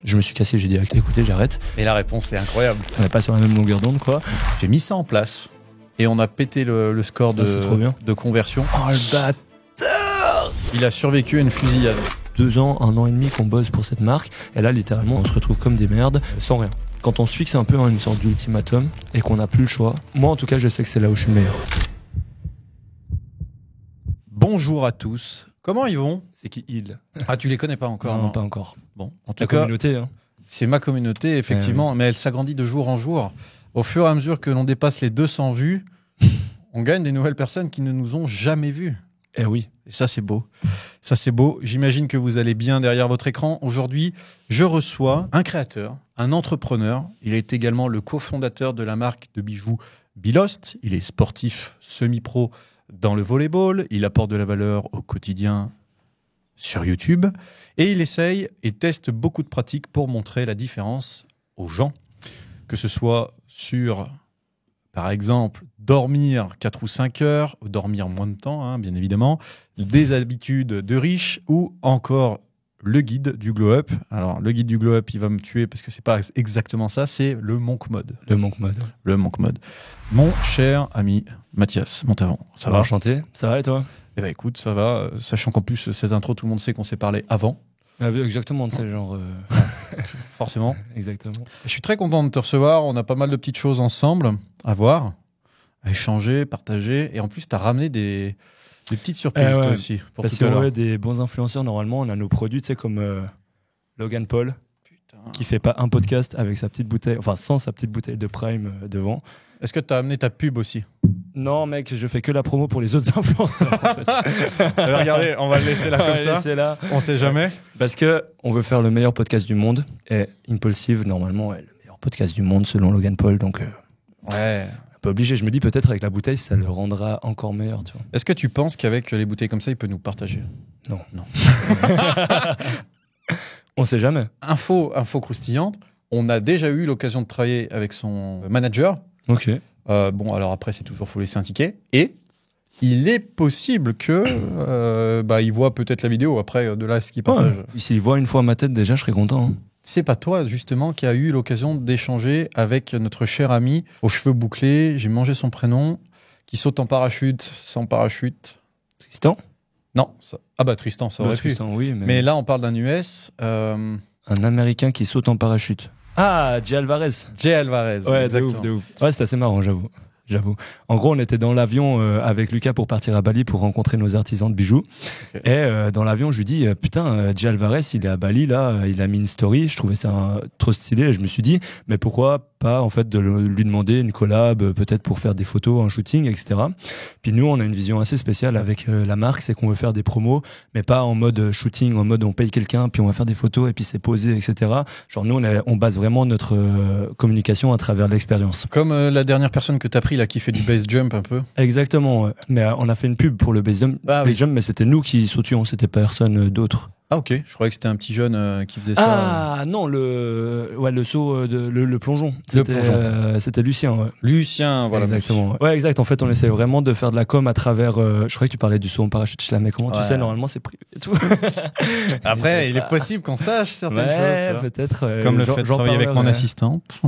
Je me suis cassé, j'ai dit écoutez, j'arrête. Et la réponse est incroyable. On n'est pas sur la même longueur d'onde, quoi. J'ai mis ça en place et on a pété le score c'est trop bien. de conversion. Oh le bâtard! Il a survécu à une fusillade. 2 ans, 1 an et demi qu'on bosse pour cette marque, et là littéralement on se retrouve comme des merdes, sans rien. Quand on se fixe un peu une sorte d'ultimatum et qu'on n'a plus le choix, moi en tout cas je sais que c'est là où je suis le meilleur. Bonjour à tous. Comment ils vont? C'est qui il? Ah, tu les connais pas encore? Non, pas encore. Bon, En tout cas, communauté. Hein. C'est ma communauté, effectivement, mais elle s'agrandit de jour en jour. Au fur et à mesure que l'on dépasse les 200 vues, on gagne des nouvelles personnes qui ne nous ont jamais vus. Eh oui. Et ça, c'est beau. Ça, c'est beau. J'imagine que vous allez bien derrière votre écran. Aujourd'hui, je reçois un créateur, un entrepreneur. Il est également le cofondateur de la marque de bijoux Bilost. Il est sportif semi-pro dans le volleyball. Il apporte de la valeur au quotidien sur YouTube. Et il essaye et teste beaucoup de pratiques pour montrer la différence aux gens. Que ce soit sur, par exemple, dormir 4 ou 5 heures, ou dormir moins de temps, hein, bien évidemment, des habitudes de riches, ou encore le guide du Glow Up. Alors, le guide du Glow Up, il va me tuer parce que c'est pas exactement ça, c'est le Monk Mode. Le Monk Mode. Le Monk Mode. Mon cher ami Mathias Montavon, ça va? Enchanté. Ça va et toi? Eh ben écoute, ça va, sachant qu'en plus, cette intro, tout le monde sait qu'on s'est parlé avant. Ah, exactement, de ce genre. Forcément. Exactement. Je suis très content de te recevoir. On a pas mal de petites choses ensemble à voir, à échanger, partager. Et en plus, tu as ramené des petites surprises toi aussi. Pour parce tout à l'heure. qu'on est des bons influenceurs, normalement, on a nos produits, tu sais, comme Logan Paul, qui fait pas un podcast avec sa petite bouteille, enfin sans sa petite bouteille de Prime devant. Est-ce que tu as amené ta pub aussi? Non, mec, je fais que la promo pour les autres influenceurs. En fait. Regardez, on va le laisser là comme ça. C'est là. On sait jamais. Parce que on veut faire le meilleur podcast du monde. Et Impulsive, normalement, est le meilleur podcast du monde selon Logan Paul. Donc, Ouais. un peu obligé. Je me dis peut-être avec la bouteille, ça le rendra encore meilleur. Tu vois. Est-ce que tu penses qu'avec les bouteilles comme ça, il peut nous partager? Non. Non. On sait jamais. Info croustillante. On a déjà eu l'occasion de travailler avec son manager. Ok. Bon, alors après, c'est toujours faut laisser un ticket. Et il est possible que il voit peut-être la vidéo après de là ce qu'il partage. Ouais. S'il voit une fois ma tête, déjà, je serais content. Hein. C'est pas toi, justement, qui a eu l'occasion d'échanger avec notre cher ami aux cheveux bouclés, j'ai mangé son prénom, qui saute en parachute, sans parachute. Tristan? Non. Tristan, ça aurait pu. Tristan, oui. Mais là, on parle d'un US. Un Américain qui saute en parachute. Ah, Jay Alvarez. Jay Alvarez. Ouais, exactement. de ouf. Ouais, c'était assez marrant, j'avoue. En gros, on était dans l'avion avec Lucas pour partir à Bali pour rencontrer nos artisans de bijoux. Okay. Et dans l'avion, je lui dis putain, Jay Alvarez, il est à Bali là, il a mis une story. Je trouvais ça trop stylé. Et je me suis dit, mais pourquoi pas en fait de lui demander une collab, peut-être pour faire des photos, un shooting, etc. Puis nous, on a une vision assez spéciale avec la marque, c'est qu'on veut faire des promos, mais pas en mode shooting, en mode on paye quelqu'un, puis on va faire des photos et puis c'est posé, etc. Genre nous, on base vraiment notre communication à travers l'expérience. Comme la dernière personne que t'as pris là, qui fait du base jump un peu. Exactement. Ouais. Mais on a fait une pub pour le base jump, mais c'était nous qui sautions, c'était personne d'autre. Ah ok, je croyais que c'était un petit jeune qui faisait ça. Ah non, le saut, le plongeon. C'était Lucien. Ouais. Lucien, voilà. Exactement. Ouais, exact. En fait, on essaie vraiment de faire de la com à travers. Je croyais que tu parlais du saut en parachute. Je la mets comment tu sais, normalement c'est privé et tout. Après, il est possible qu'on sache certaines choses. Peut-être. Comme le fait de travailler avec mon assistante.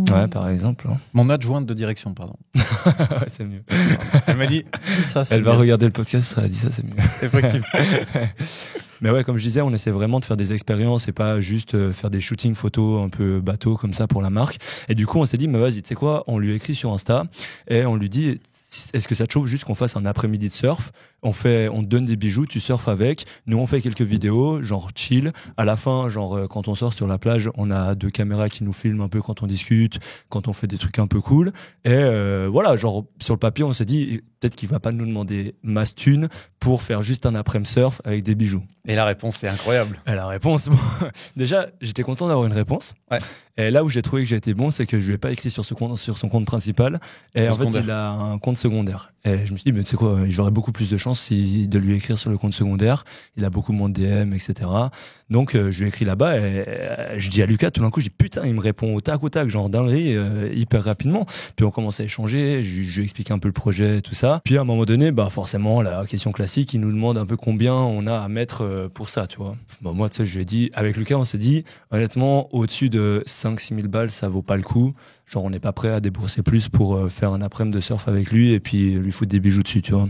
Ouais, par exemple. Mon adjointe de direction, pardon. C'est mieux. Elle m'a dit ça. Elle va regarder le podcast, elle a dit ça, c'est mieux. Effectivement. Mais ouais, comme je disais, on essaie vraiment de faire des expériences et pas juste faire des shootings photos un peu bateau comme ça pour la marque. Et du coup, on s'est dit, mais vas-y, tu sais quoi, on lui écrit sur Insta et on lui dit, est-ce que ça te chauffe juste qu'on fasse un après-midi de surf? On te donne des bijoux, tu surfes avec. Nous, on fait quelques vidéos, genre chill. À la fin, genre quand on sort sur la plage, on a 2 caméras qui nous filment un peu quand on discute, quand on fait des trucs un peu cool. Et voilà, genre sur le papier, on s'est dit peut-être qu'il va pas nous demander masse thune pour faire juste un après-midi surf avec des bijoux. Et la réponse est incroyable. Et la réponse, bon, déjà, j'étais content d'avoir une réponse. Ouais. Et là où j'ai trouvé que j'ai été bon, c'est que je lui ai pas écrit sur son compte principal. Et en fait, il a un compte secondaire. Et je me suis dit, mais tu sais quoi, j'aurais beaucoup plus de chance chance de lui écrire sur le compte secondaire. Il a beaucoup moins de DM, etc. Donc je lui ai écrit là-bas et je dis à Lucas, tout d'un coup, je dis putain, il me répond au tac, genre dinguerie, hyper rapidement. Puis on commence à échanger, je lui explique un peu le projet, tout ça. Puis à un moment donné, bah forcément, la question classique, il nous demande un peu combien on a à mettre pour ça, tu vois. Bon, moi, tu sais, je lui ai dit, avec Lucas, on s'est dit, honnêtement, au-dessus de 5-6 000 balles, ça vaut pas le coup. Genre, on n'est pas prêt à débourser plus pour faire un après-midi de surf avec lui et puis lui foutre des bijoux dessus, tu vois.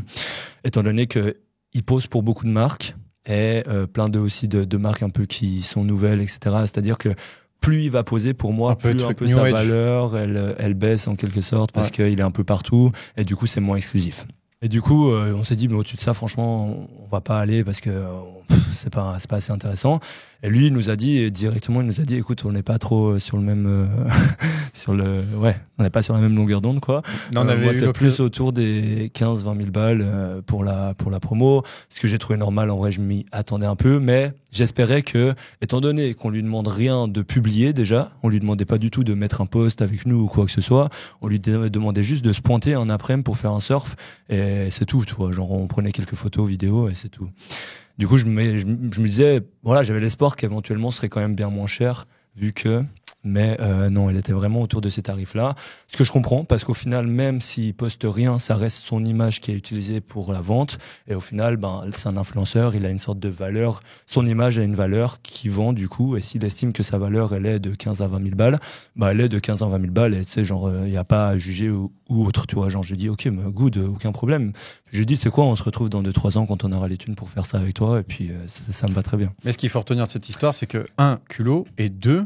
Étant donné que il pose pour beaucoup de marques et plein de marques un peu qui sont nouvelles, etc. C'est-à-dire que plus il va poser pour moi, plus un peu sa valeur, elle baisse en quelque sorte parce qu'il est un peu partout et du coup, c'est moins exclusif. Et du coup, on s'est dit, mais au-dessus de ça, franchement, on va pas aller parce que c'est pas assez intéressant. Et lui, il nous a dit écoute, on n'est pas trop sur le même, on n'est pas sur la même longueur d'onde, quoi. Non, moi, c'est plus autour des 15-20 000 balles pour la promo. Ce que j'ai trouvé normal, en vrai, je m'y attendais un peu, mais j'espérais que, étant donné qu'on lui demande rien de publier déjà, on lui demandait pas du tout de mettre un post avec nous ou quoi que ce soit, on lui demandait juste de se pointer un après-midi pour faire un surf et c'est tout, tu vois. Genre, on prenait quelques photos, vidéos et c'est tout. Du coup, je me disais, voilà, j'avais l'espoir qu'éventuellement ce serait quand même bien moins cher, vu que, mais non, elle était vraiment autour de ces tarifs-là. Ce que je comprends, parce qu'au final, même s'il poste rien, ça reste son image qui est utilisée pour la vente. Et au final, c'est un influenceur, il a une sorte de valeur. Son image a une valeur qui vend du coup. Et s'il estime que sa valeur, elle est de 15 à 20 000 balles, elle est de 15 à 20 000 balles. Et tu sais, genre, il n'y a pas à juger ou autre, tu vois. Genre, j'ai dit, ok, mais good, aucun problème. J'ai dit, tu sais quoi, on se retrouve dans 2-3 ans quand on aura les thunes pour faire ça avec toi. Et puis, ça me va très bien. Mais ce qu'il faut retenir de cette histoire, c'est que 1, culot, et 2,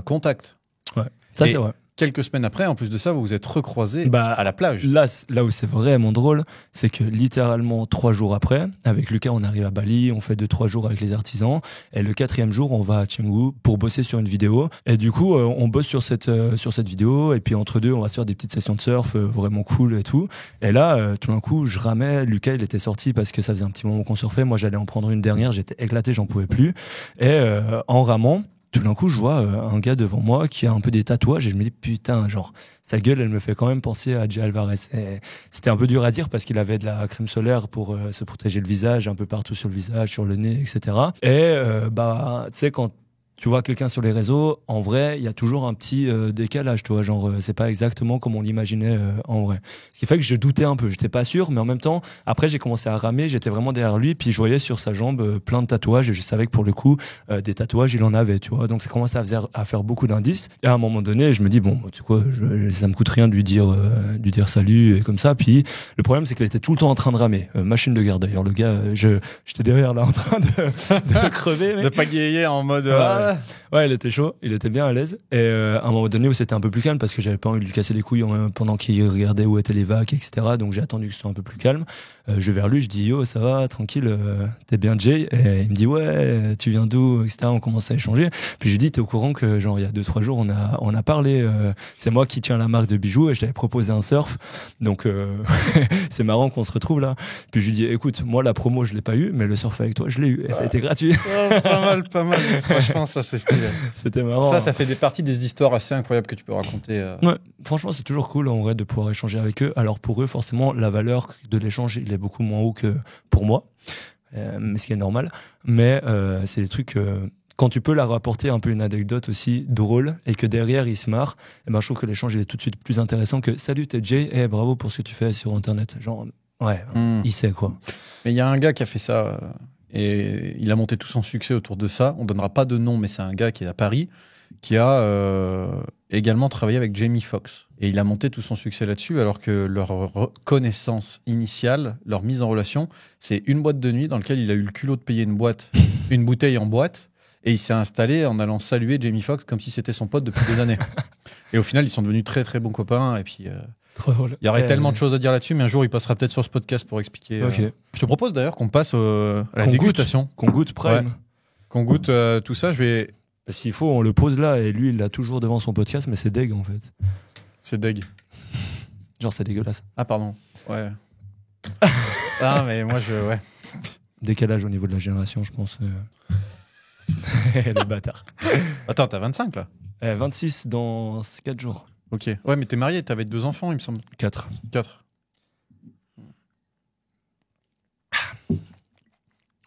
contact. Ouais, ça c'est vrai. Quelques semaines après, en plus de ça, vous vous êtes recroisés à la plage. Là où c'est vraiment drôle, c'est que littéralement 3 jours après, avec Lucas, on arrive à Bali, on fait 2-3 jours avec les artisans, et le 4e jour, on va à Canggu pour bosser sur une vidéo. Et du coup, on bosse sur cette vidéo, et puis entre deux, on va se faire des petites sessions de surf vraiment cool et tout. Et là, tout d'un coup, je ramais, Lucas, il était sorti parce que ça faisait un petit moment qu'on surfait. Moi, j'allais en prendre une dernière, j'étais éclaté, j'en pouvais plus. Et en ramant, tout d'un coup, je vois un gars devant moi qui a un peu des tatouages et je me dis putain, genre sa gueule, elle me fait quand même penser à Jay Alvarez. Et c'était un peu dur à dire parce qu'il avait de la crème solaire pour se protéger le visage, un peu partout sur le visage, sur le nez, etc. Et tu sais, quand tu vois quelqu'un sur les réseaux, en vrai, il y a toujours un petit décalage, tu vois, genre c'est pas exactement comme on l'imaginait en vrai. Ce qui fait que je doutais un peu, j'étais pas sûr, mais en même temps, après j'ai commencé à ramer, j'étais vraiment derrière lui, puis je voyais sur sa jambe plein de tatouages, et je savais que pour le coup, des tatouages, il en avait, tu vois. Donc ça commençait à faire beaucoup d'indices. Et à un moment donné, je me dis bon, tu sais quoi, ça me coûte rien de lui dire salut et comme ça. Puis le problème, c'est qu'il était tout le temps en train de ramer, machine de guerre d'ailleurs. Le gars, j'étais derrière là en train de crever, de pagayer en mode. Ouais, il était chaud, il était bien à l'aise. Et à un moment donné où c'était un peu plus calme parce que j'avais pas envie de lui casser les couilles pendant qu'il regardait où étaient les vagues, etc. Donc j'ai attendu que ce soit un peu plus calme. Je vais vers lui, je dis yo, ça va, tranquille, t'es bien Jay? Et il me dit ouais, tu viens d'où, etc. On commence à échanger. Puis j'ai dit t'es au courant que genre il y a 2-3 jours on a parlé. C'est moi qui tiens la marque de bijoux et je t'avais proposé un surf. Donc c'est marrant qu'on se retrouve là. Puis je lui dis écoute, moi la promo je l'ai pas eu, mais le surf avec toi je l'ai eu et ça a été gratuit. Oh, pas mal. Franchement, ça c'est stylé. C'était marrant. Ça fait des parties des histoires assez incroyables que tu peux raconter. Ouais, franchement, c'est toujours cool en vrai de pouvoir échanger avec eux. Alors pour eux, forcément, la valeur de l'échange, il est beaucoup moins haut que pour moi, ce qui est normal. Mais c'est des trucs quand tu peux leur rapporter un peu une anecdote aussi drôle et que derrière ils se marrent, et ben je trouve que l'échange il est tout de suite plus intéressant que salut t'es Jay, bravo pour ce que tu fais sur internet. Genre ouais, il sait quoi. Mais il y a un gars qui a fait ça. Et il a monté tout son succès autour de ça. On donnera pas de nom, mais c'est un gars qui est à Paris, qui a également travaillé avec Jamie Foxx. Et il a monté tout son succès là-dessus, alors que leur connaissance initiale, leur mise en relation, c'est une boîte de nuit dans laquelle il a eu le culot de payer une bouteille en boîte, et il s'est installé en allant saluer Jamie Foxx comme si c'était son pote depuis des années. Et au final, ils sont devenus très très bons copains, et puis... il y aurait tellement de choses à dire là-dessus, mais un jour il passera peut-être sur ce podcast pour expliquer. Okay. Je te propose d'ailleurs qu'on passe à la dégustation. Qu'on goûte Prime. Ouais. Qu'on goûte tout ça. S'il faut, on le pose là et lui il l'a toujours devant son podcast, mais c'est deg en fait. C'est deg. Genre c'est dégueulasse. Ah pardon. Ouais. Mais moi ouais. Décalage au niveau de la génération, je pense. Le bâtard. Attends, t'as 25 là 26 dans 4 jours. Ok. Ouais, mais t'es marié, t'avais 2 enfants, il me semble. 4.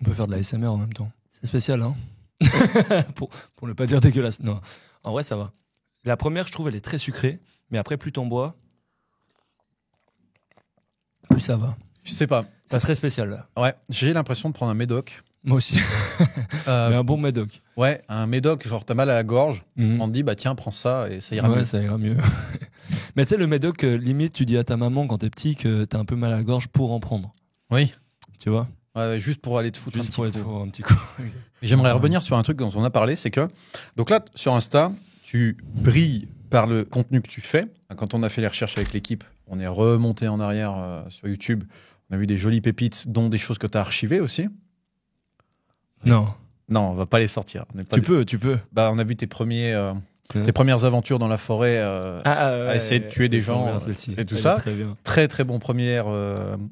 On peut faire de la SMR en même temps. C'est spécial, hein. pour ne pas dire dégueulasse. Non, en vrai, ça va. La première, je trouve, elle est très sucrée. Mais après, plus t'en bois, plus ça va. Je sais pas. C'est très spécial, là. Ouais, j'ai l'impression de prendre un médoc. Moi aussi. Mais un bon médoc. Ouais, un médoc, genre t'as mal à la gorge, on te dit bah tiens, prends ça et ça ira mieux. Ouais, ça ira mieux. Mais tu sais, le médoc, limite, tu dis à ta maman quand t'es petit que t'as un peu mal à la gorge pour en prendre. Oui. Tu vois? Ouais, juste pour aller te foutre Juste un pour petit aller te coup. foutre un petit coup. Et j'aimerais revenir sur un truc dont on a parlé, c'est que donc là sur Insta, tu brilles par le contenu que tu fais. Quand on a fait les recherches avec l'équipe, on est remonté en arrière sur YouTube. On a vu des jolies pépites, dont des choses que tu as archivées aussi. Non. Non, on va pas les sortir. On est pas Tu peux. Bah, on a vu tes premières aventures dans la forêt à essayer de tuer des gens et tout ça. Très bien. Très très bon premier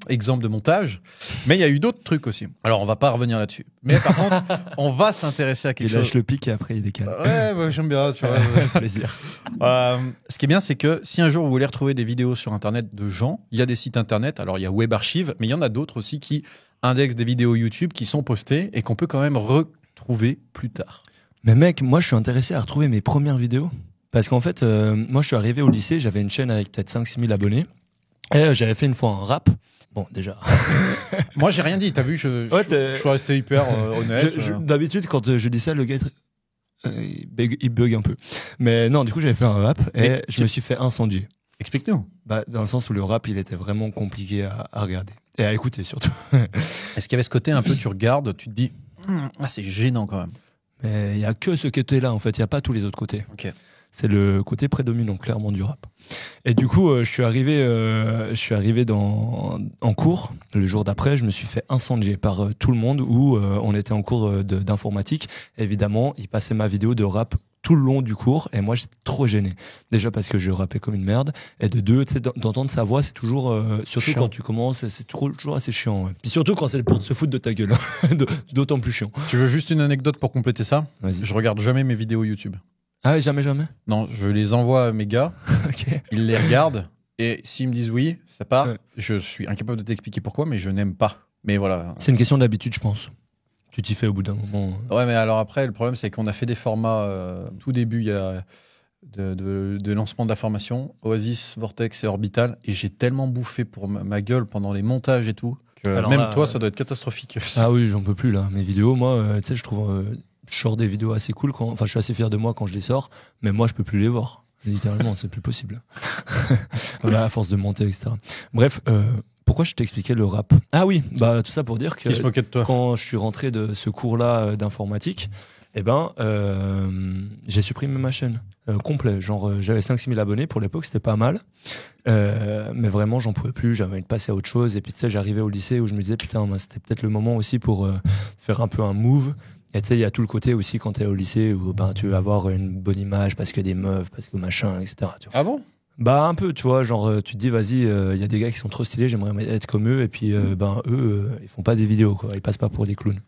exemple de montage. Mais il y a eu d'autres trucs aussi. Alors on va pas revenir là-dessus. Mais par contre, on va s'intéresser à quelque Il chose. lâche le pic et après il décale. Ouais, j'aime bien. Tu vois, Plaisir. ce qui est bien, c'est que si un jour vous voulez retrouver des vidéos sur Internet de gens, il y a des sites Internet. Alors il y a Web Archive, mais il y en a d'autres aussi qui indexent des vidéos YouTube qui sont postées et qu'on peut quand même retrouver plus tard. Mais mec, moi je suis intéressé à retrouver mes premières vidéos. Parce qu'en fait, moi je suis arrivé au lycée, j'avais une chaîne avec peut-être 5-6 000 abonnés. Et j'avais fait une fois un rap. Bon, déjà. Moi j'ai rien dit, t'as vu, je suis resté hyper honnête. D'habitude, quand je dis ça, le gars il bug un peu. Mais non, du coup j'avais fait un rap et je me suis fait incendier. Explique-nous. Bah, dans le sens où le rap, il était vraiment compliqué à regarder. Et à écouter surtout. Est-ce qu'il y avait ce côté un peu, tu regardes, tu te dis, c'est gênant quand même. Mais il y a que ce côté-là, en fait. Il n'y a pas tous les autres côtés. Ok. C'est le côté prédominant, clairement, du rap. Et du coup, je suis arrivé en cours. Le jour d'après, je me suis fait incendier par tout le monde où on était en cours d'informatique. Évidemment, il passait ma vidéo de rap tout le long du cours et moi j'étais trop gêné. Déjà parce que je rappais comme une merde et de deux, tu sais, d'entendre sa voix, c'est toujours surtout chiant. quand tu commences, c'est toujours assez chiant. Ouais. Puis surtout quand c'est pour se foutre de ta gueule, d'autant plus chiant. Tu veux juste une anecdote pour compléter ça? Vas-y. Je regarde jamais mes vidéos YouTube. Ah ouais, jamais. Non, je les envoie à mes gars, Ok. ils les regardent et s'ils me disent oui, ça part. Ouais. Je suis incapable de t'expliquer pourquoi, mais je n'aime pas. Mais voilà. C'est une question d'habitude, je pense. Tu t'y fais au bout d'un moment. Ouais, mais alors après, le problème, c'est qu'on a fait des formats tout début, il y a de lancement de la formation, Oasis, Vortex et Orbital, et j'ai tellement bouffé pour ma gueule pendant les montages et tout, que Alors même là, toi, ça doit être catastrophique. Ah oui, j'en peux plus là. Mes vidéos, moi, tu sais, je trouve, je sors des vidéos assez cool enfin, je suis assez fier de moi quand je les sors, mais moi, je peux plus les voir. Littéralement, c'est plus possible. Voilà, à force de monter, etc. Bref, pourquoi je t'expliquais le rap? Ah oui, bah tout ça pour dire que Qui se moquait de toi? quand je suis rentré de ce cours-là d'informatique, eh ben, j'ai supprimé ma chaîne complet. Genre, j'avais 5-6 000 abonnés pour l'époque, c'était pas mal. Mais vraiment, j'en pouvais plus. J'avais envie de passer à autre chose. Et puis, tu sais, j'arrivais au lycée où je me disais, putain, bah, c'était peut-être le moment aussi pour faire un peu un move. Et tu sais, il y a tout le côté aussi quand t'es au lycée où ben, tu veux avoir une bonne image parce que des meufs, parce que machin, etc. Tu vois. Ah bon? Bah, un peu, tu vois. Genre, tu te dis, vas-y, il y a des gars qui sont trop stylés, j'aimerais être comme eux. Et puis, ben, eux, ils font pas des vidéos, quoi. Ils passent pas pour des clowns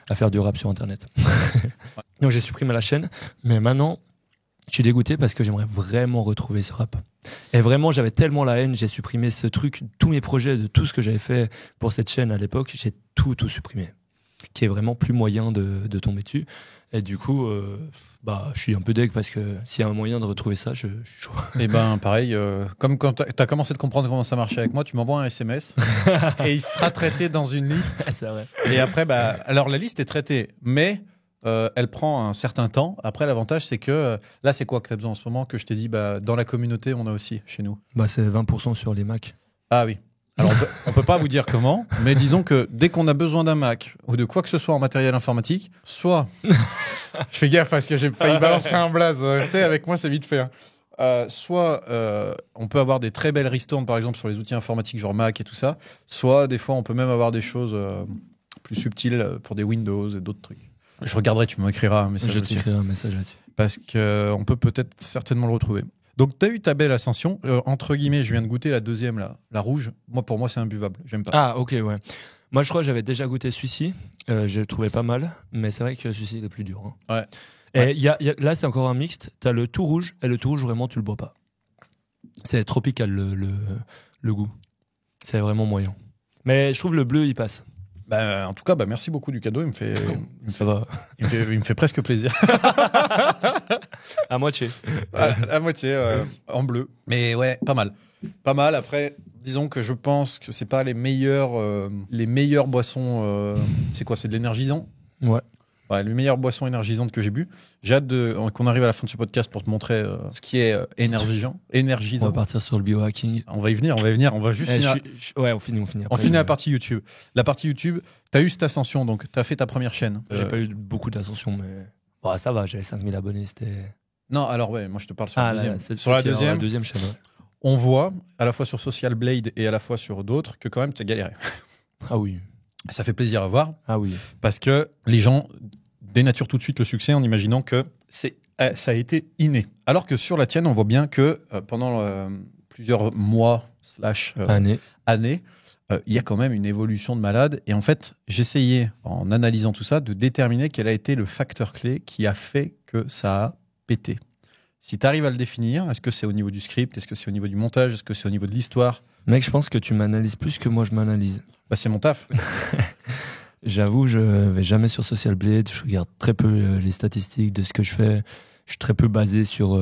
à faire du rap sur Internet. Donc, j'ai supprimé la chaîne. Mais maintenant, je suis dégoûté parce que j'aimerais vraiment retrouver ce rap. Et vraiment, j'avais tellement la haine, j'ai supprimé ce truc, tous mes projets, de tout ce que j'avais fait pour cette chaîne à l'époque, j'ai tout supprimé. Qui est vraiment plus moyen de tomber dessus. Et du coup, bah, je suis un peu deg parce que s'il y a un moyen de retrouver ça, je suis chaud. Et ben pareil, comme quand t'as commencé de comprendre comment ça marchait avec moi, tu m'envoies un SMS et il sera traité dans une liste. C'est vrai. Et après, bah, alors la liste est traitée, mais elle prend un certain temps. Après, l'avantage, c'est que là, c'est quoi que tu as besoin en ce moment que je t'ai dit, bah, dans la communauté, on a aussi chez nous. Bah, c'est 20% sur les Mac. Ah oui. Alors, on peut pas vous dire comment, mais disons que dès qu'on a besoin d'un Mac ou de quoi que ce soit en matériel informatique, soit... je fais gaffe parce que j'ai failli balancer un blaze. Tu sais, avec moi, c'est vite fait. Hein. Soit on peut avoir des très belles ristournes, par exemple, sur les outils informatiques, genre Mac et tout ça. Soit, des fois, on peut même avoir des choses plus subtiles pour des Windows et d'autres trucs. Je regarderai, tu m'écriras un message. Je t'écrirai un message là-dessus. Parce qu'on peut peut-être certainement le retrouver. Donc, tu as eu ta belle ascension. Entre guillemets, je viens de goûter la deuxième, là, la rouge. Pour moi, c'est imbuvable. J'aime pas. Ah, ok, ouais. Moi, je crois que j'avais déjà goûté celui-ci. Je le trouvais pas mal. Mais c'est vrai que celui-ci, il est plus dur. Hein. Ouais. Et là, c'est encore un mixte. T'as le tout rouge. Et le tout rouge, vraiment, tu le bois pas. C'est tropical, le goût. C'est vraiment moyen. Mais je trouve le bleu, il passe. En tout cas, merci beaucoup du cadeau. Ça va. Il me fait presque plaisir. À moitié. À moitié, en bleu. Mais ouais, pas mal. Pas mal. Après, disons que je pense que c'est pas les meilleures boissons. C'est quoi? C'est de l'énergisant? Ouais. Ouais, les meilleures boissons énergisantes que j'ai bu. J'ai hâte qu'on arrive à la fin de ce podcast pour te montrer ce qui est énergisant. On va partir sur le biohacking. On va y venir. On va juste finir. Ouais, on finit. On finit la partie YouTube. La partie YouTube, t'as eu cette ascension, donc t'as fait ta première chaîne. J'ai pas eu beaucoup d'ascension, mais ça va, j'avais 5000 abonnés. C'était... Non, alors ouais, moi je te parle sur la deuxième. Là, sur la deuxième chaîne, ouais. On voit, à la fois sur Social Blade et à la fois sur d'autres, que quand même tu as galéré. Ah oui. Ça fait plaisir à voir. Ah oui. Parce que les gens dénaturent tout de suite le succès en imaginant que ça a été inné. Alors que sur la tienne, on voit bien que pendant plusieurs mois / années, il y a quand même une évolution de malade. Et en fait, j'essayais, en analysant tout ça, de déterminer quel a été le facteur clé qui a fait que ça a pété. Si tu arrives à le définir, est-ce que c'est au niveau du script? Est-ce que c'est au niveau du montage? Est-ce que c'est au niveau de l'histoire? Mec, je pense que tu m'analyses plus que moi je m'analyse. C'est mon taf. J'avoue, je vais jamais sur Social Blade. Je regarde très peu les statistiques de ce que je fais. Je suis très peu basé sur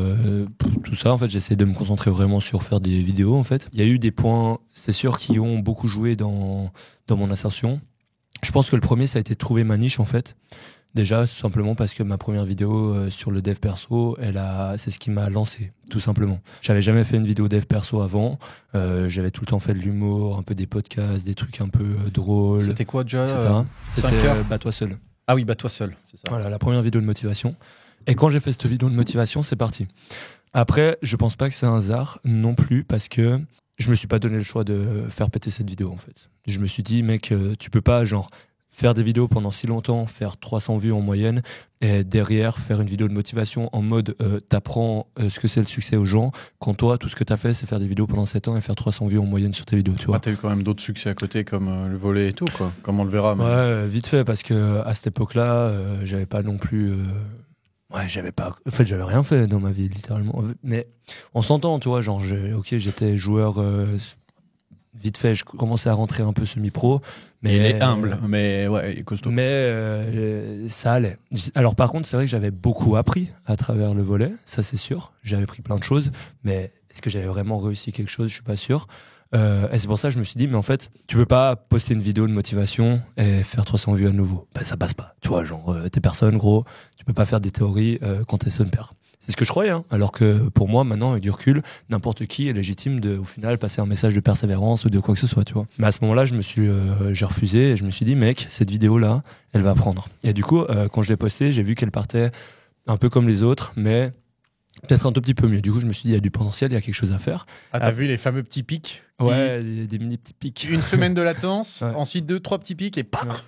tout ça. En fait, j'essaie de me concentrer vraiment sur faire des vidéos. En fait, il y a eu des points, c'est sûr, qui ont beaucoup joué dans mon ascension. Je pense que le premier, ça a été de trouver ma niche, en fait. Déjà, simplement parce que ma première vidéo sur le dev perso, c'est ce qui m'a lancé, tout simplement. J'avais jamais fait une vidéo dev perso avant. J'avais tout le temps fait de l'humour, un peu des podcasts, des trucs un peu drôles. C'était quoi déjà etc. 5 heures Bats-toi seul. Ah oui, Bats-toi seul, c'est ça. Voilà, la première vidéo de motivation. Et quand j'ai fait cette vidéo de motivation, c'est parti. Après, je pense pas que c'est un hasard non plus, parce que je me suis pas donné le choix de faire péter cette vidéo, en fait. Je me suis dit, mec, tu peux pas, faire des vidéos pendant si longtemps, faire 300 vues en moyenne, et derrière faire une vidéo de motivation en mode t'apprends ce que c'est le succès aux gens, quand toi, tout ce que t'as fait, c'est faire des vidéos pendant 7 ans et faire 300 vues en moyenne sur tes vidéos, tu vois. T'as eu quand même d'autres succès à côté, comme le volley et tout, quoi. Comme on le verra. Mais... Ouais, vite fait, parce que à cette époque-là, j'avais pas non plus... j'avais rien fait dans ma vie, littéralement. Mais on s'entend, tu vois, j'étais joueur... vite fait, je commençais à rentrer un peu semi-pro. Mais il est humble, mais ouais, il est costaud. Mais ça allait. Alors par contre, c'est vrai que j'avais beaucoup appris à travers le volley, ça c'est sûr. J'avais appris plein de choses, mais est-ce que j'avais vraiment réussi quelque chose? Je suis pas sûr. Et c'est pour ça que je me suis dit, mais en fait, tu peux pas poster une vidéo de motivation et faire 300 vues à nouveau. Ça passe pas. Tu vois, t'es personne, gros. Tu peux pas faire des théories quand t'es son père. C'est ce que je croyais, hein. Alors que pour moi, maintenant, avec du recul, n'importe qui est légitime de, au final, passer un message de persévérance ou de quoi que ce soit, tu vois. Mais à ce moment-là, j'ai refusé et je me suis dit, mec, cette vidéo-là, elle va prendre. Et du coup, quand je l'ai postée, j'ai vu qu'elle partait un peu comme les autres, mais peut-être un tout petit peu mieux. Du coup, je me suis dit, il y a du potentiel, il y a quelque chose à faire. Ah, t'as vu les fameux petits pics? Ouais, des mini petits pics. Une semaine de latence, ouais. Ensuite 2-3 petits pics et paf.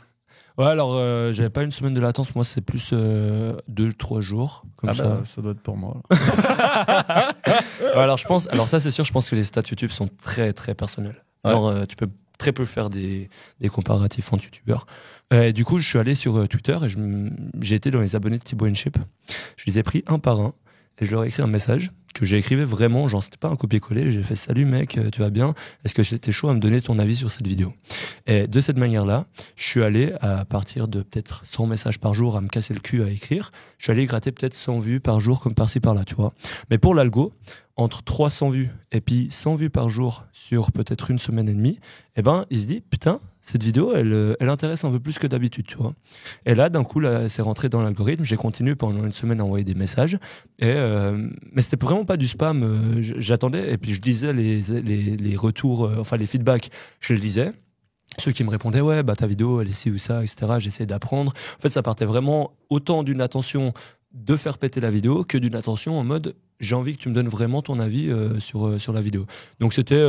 Ouais, alors j'avais pas une semaine de latence, moi c'est plus 2-3 jours comme ça. Ça doit être pour moi. Ouais, alors ça c'est sûr, je pense que les stats YouTube sont très très personnels. Ouais. Genre tu peux très peu faire des comparatifs entre youtubeurs. Du coup, je suis allé sur Twitter et j'ai été dans les abonnés de Thibaut InShape. Je les ai pris un par un et je leur ai écrit un message que j'ai écrivé vraiment, genre c'était pas un copier-coller, j'ai fait salut mec, tu vas bien, est-ce que c'était chaud à me donner ton avis sur cette vidéo? Et de cette manière-là, je suis allé à partir de peut-être 100 messages par jour à me casser le cul à écrire, je suis allé gratter peut-être 100 vues par jour comme par-ci par-là, tu vois. Mais pour l'algo, entre 300 vues et puis 100 vues par jour sur peut-être une semaine et demie, eh ben il se dit putain, cette vidéo elle intéresse un peu plus que d'habitude, tu vois. Et là d'un coup là c'est rentré dans l'algorithme, j'ai continué pendant une semaine à envoyer des messages et mais c'était vraiment pas du spam, j'attendais et puis je lisais les retours, enfin les feedbacks, je les lisais. Ceux qui me répondaient ouais bah ta vidéo elle est ci ou ça, etc. J'essayais d'apprendre. En fait ça partait vraiment autant d'une attention de faire péter la vidéo que d'une attention en mode j'ai envie que tu me donnes vraiment ton avis sur la vidéo. Donc c'était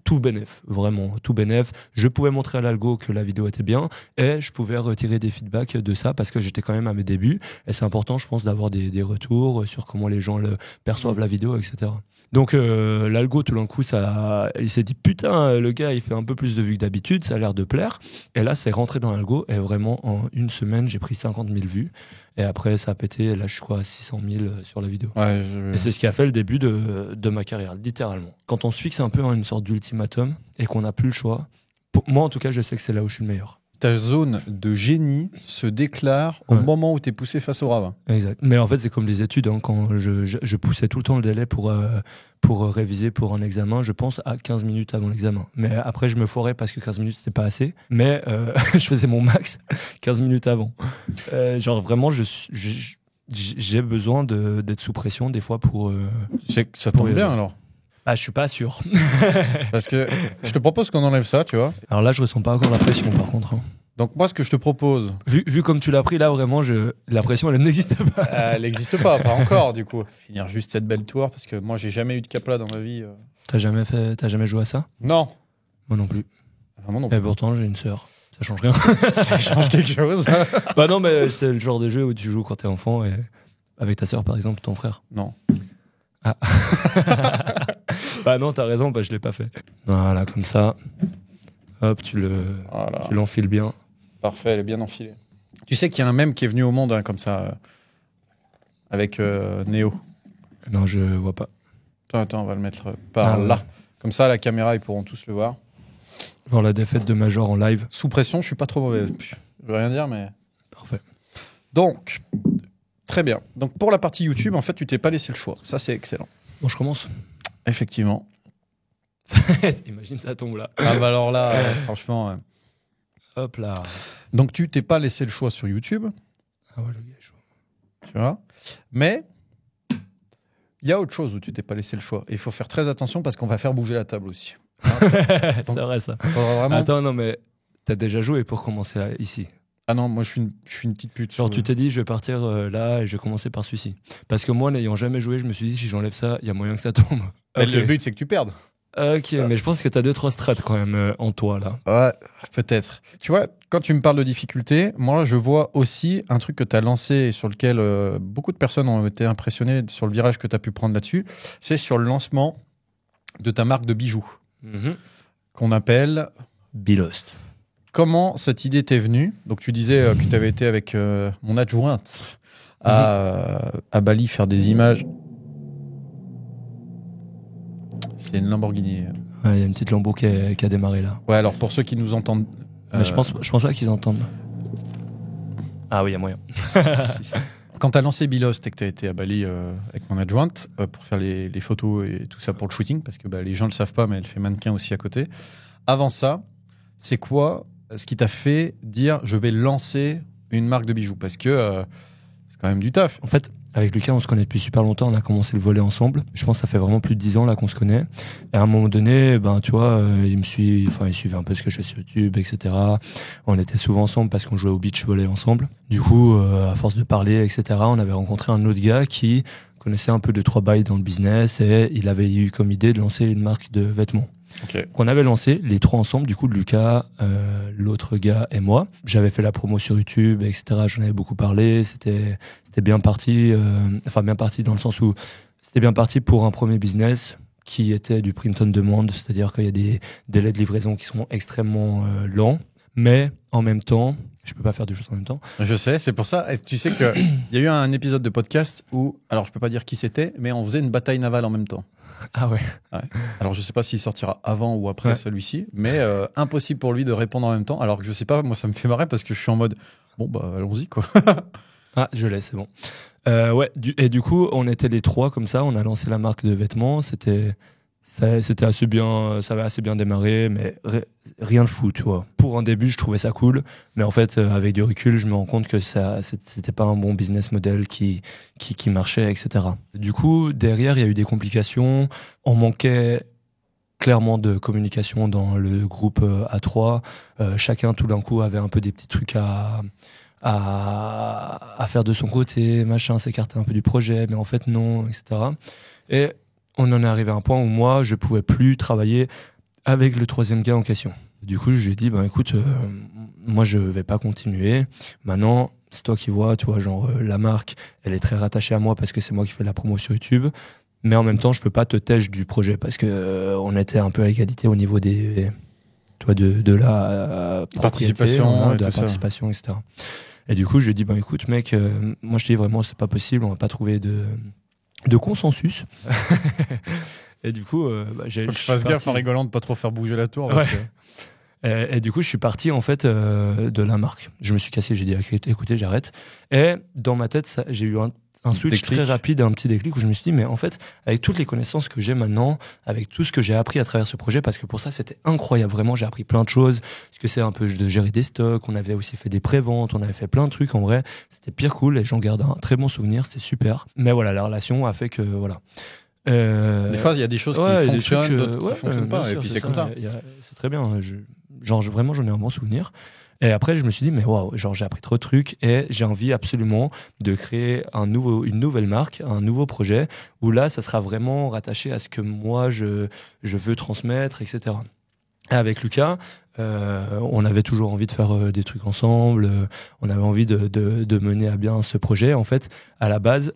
tout bénef, vraiment tout bénef. Je pouvais montrer à l'algo que la vidéo était bien et je pouvais retirer des feedbacks de ça parce que j'étais quand même à mes débuts et c'est important je pense d'avoir des retours sur comment les gens perçoivent la vidéo, etc. Donc l'algo tout d'un coup il s'est dit putain le gars il fait un peu plus de vues que d'habitude, ça a l'air de plaire et là c'est rentré dans l'algo et vraiment en une semaine j'ai pris 50 000 vues et après ça a pété, là je crois à 600 000 sur la vidéo. Ouais, et c'est ce qui a fait le début de ma carrière, littéralement. Quand on se fixe un peu une sorte d'ultimatum et qu'on n'a plus le choix, moi en tout cas je sais que c'est là où je suis le meilleur. ta zone de génie se déclare au moment où tu es poussé face au ravin. Exact. Mais en fait, c'est comme les études. Hein, quand je poussais tout le temps le délai pour réviser pour un examen, je pense à 15 minutes avant l'examen. Mais après, je me foirais parce que 15 minutes, c'était pas assez. Mais je faisais mon max 15 minutes avant. Genre, vraiment, j'ai besoin d'être sous pression des fois pour... Tu sais que ça tombe bien, alors. Ah, je suis pas sûr. Parce que je te propose qu'on enlève ça, tu vois. Alors là, je ressens pas encore la pression, par contre. Hein. Donc moi, ce que je te propose... Vu comme tu l'as pris, là, vraiment, la pression, elle n'existe pas. Elle n'existe pas encore, du coup. Finir juste cette belle tour, parce que moi, j'ai jamais eu de Capla dans ma vie. T'as jamais joué à ça? Non. Moi non plus. Vraiment non plus. Et pourtant, j'ai une sœur. Ça change rien. Ça change quelque chose. Bah non, mais c'est le genre de jeu où tu joues quand t'es enfant et avec ta sœur, par exemple, ton frère. Non. Ah. Bah non, t'as raison, bah je l'ai pas fait. Voilà, comme ça. Hop, tu l'enfiles bien. Parfait, elle est bien enfilée. Tu sais qu'il y a un mème qui est venu au monde, hein, comme ça, avec Néo. Non, je vois pas. Attends, on va le mettre par là. Comme ça, la caméra, ils pourront tous le voir. Voir la défaite de Major en live. Sous pression, je suis pas trop mauvais. Je veux rien dire, mais... Parfait. Donc, très bien. Donc, pour la partie YouTube, en fait, tu t'es pas laissé le choix. Ça, c'est excellent. Bon, je commence. Effectivement. Imagine, ça tombe là. Ah bah alors là, franchement... Hop là. Donc, tu t'es pas laissé le choix sur YouTube. Ah ouais, le gars est chaud. Tu vois. Mais... il y a autre chose où tu t'es pas laissé le choix. Et il faut faire très attention parce qu'on va faire bouger la table aussi. C'est vrai, ça. Vraiment... Attends, non, mais t'as déjà joué pour commencer ici? Ah non, moi je suis une petite pute. Genre tu t'es dit je vais partir là et je vais commencer par celui-ci. Parce que moi n'ayant jamais joué, je me suis dit si j'enlève ça, il y a moyen que ça tombe. Okay. Le but c'est que tu perdes. Ok, mais je pense que t'as 2-3 strats quand même en toi là. Ouais, peut-être. Tu vois, quand tu me parles de difficulté, moi je vois aussi un truc que tu as lancé et sur lequel beaucoup de personnes ont été impressionnées sur le virage que tu as pu prendre là-dessus. C'est sur le lancement de ta marque de bijoux qu'on appelle Bilost. Comment cette idée t'est venue? Donc tu disais que tu avais été avec mon adjointe à Bali faire des images. C'est une Lamborghini. Ouais, il y a une petite Lambo qui a démarré là. Ouais, alors pour ceux qui nous entendent... Mais je pense pas qu'ils entendent. Ah oui, il y a moyen. Si. Quand tu as lancé Bilost et que tu as été à Bali avec mon adjointe pour faire les photos et tout ça pour le shooting, parce que les gens ne le savent pas, mais elle fait mannequin aussi à côté. Avant ça, c'est quoi ce qui t'a fait dire je vais lancer une marque de bijoux? Parce que c'est quand même du taf. En fait, avec Lucas, on se connaît depuis super longtemps. On a commencé le volley ensemble. Je pense que ça fait vraiment plus de 10 ans là qu'on se connaît. Et à un moment donné, tu vois, il suivait un peu ce que je fais sur YouTube, etc. On était souvent ensemble parce qu'on jouait au beach volley ensemble. Du coup, à force de parler, etc., on avait rencontré un autre gars qui connaissait un peu de 3 bails dans le business et il avait eu comme idée de lancer une marque de vêtements. Okay. Qu'on avait lancé les trois ensemble, du coup Lucas, l'autre gars et moi. J'avais fait la promo sur YouTube, etc. J'en avais beaucoup parlé. C'était bien parti. Bien parti dans le sens où c'était bien parti pour un premier business qui était du print on demand, c'est-à-dire qu'il y a des délais de livraison qui sont extrêmement lents, mais en même temps, je peux pas faire deux choses en même temps. Je sais, c'est pour ça. Et tu sais que il y a eu un épisode de podcast où, alors je peux pas dire qui c'était, mais on faisait une bataille navale en même temps. Ah ouais. Alors je sais pas s'il sortira avant ou après celui-ci, mais impossible pour lui de répondre en même temps. Alors que je sais pas, moi ça me fait marrer parce que je suis en mode bon allons-y quoi. Ah je l'ai, c'est bon. Du coup on était les trois comme ça, on a lancé la marque de vêtements. C'était assez bien, ça avait assez bien démarré, mais rien de fou, tu vois. Pour un début, je trouvais ça cool, mais en fait, avec du recul, je me rends compte que c'était pas un bon business model qui marchait, etc. Du coup, derrière, il y a eu des complications. On manquait clairement de communication dans le groupe A3. Chacun, tout d'un coup, avait un peu des petits trucs à faire de son côté, machin, s'écarter un peu du projet, mais en fait, non, etc. Et on en est arrivé à un point où moi, je pouvais plus travailler avec le troisième gars en question. Du coup, je lui ai dit, écoute, moi, je vais pas continuer. Maintenant, c'est toi qui vois, tu vois, genre, la marque, elle est très rattachée à moi parce que c'est moi qui fais la promo sur YouTube. Mais en même temps, je peux pas te tèche du projet parce que on était un peu à égalité au niveau des, tu vois, de la participation, de la participation, etc. Et du coup, je lui ai dit, écoute, mec, moi, je te dis vraiment, c'est pas possible, on va pas trouver de consensus. Et du coup, faut que je fasse gaffe en rigolant de pas trop faire bouger la tour. Ouais. Et du coup, je suis parti en fait de la marque. Je me suis cassé, j'ai dit écoutez, j'arrête. Et dans ma tête, j'ai eu un switch déclic. très rapide, un petit déclic où je me suis dit, mais en fait, avec toutes les connaissances que j'ai maintenant, avec tout ce que j'ai appris à travers ce projet, parce que pour ça, c'était incroyable. Vraiment, j'ai appris plein de choses. Parce que c'est un peu de gérer des stocks. On avait aussi fait des préventes. On avait fait plein de trucs. En vrai, c'était pire cool et j'en garde un très bon souvenir. C'était super. Mais voilà, la relation a fait que, voilà. Des fois, il y a des choses qui fonctionnent, d'autres qui fonctionnent pas. Et puis, c'est comme ça. C'est très bien. Vraiment, j'en ai un bon souvenir. Et après, je me suis dit, mais waouh, genre, j'ai appris trop de trucs et j'ai envie absolument de créer une nouvelle marque, un nouveau projet où là, ça sera vraiment rattaché à ce que moi, je veux transmettre, etc. Et avec Lucas, on avait toujours envie de faire des trucs ensemble. On avait envie de mener à bien ce projet. En fait, à la base,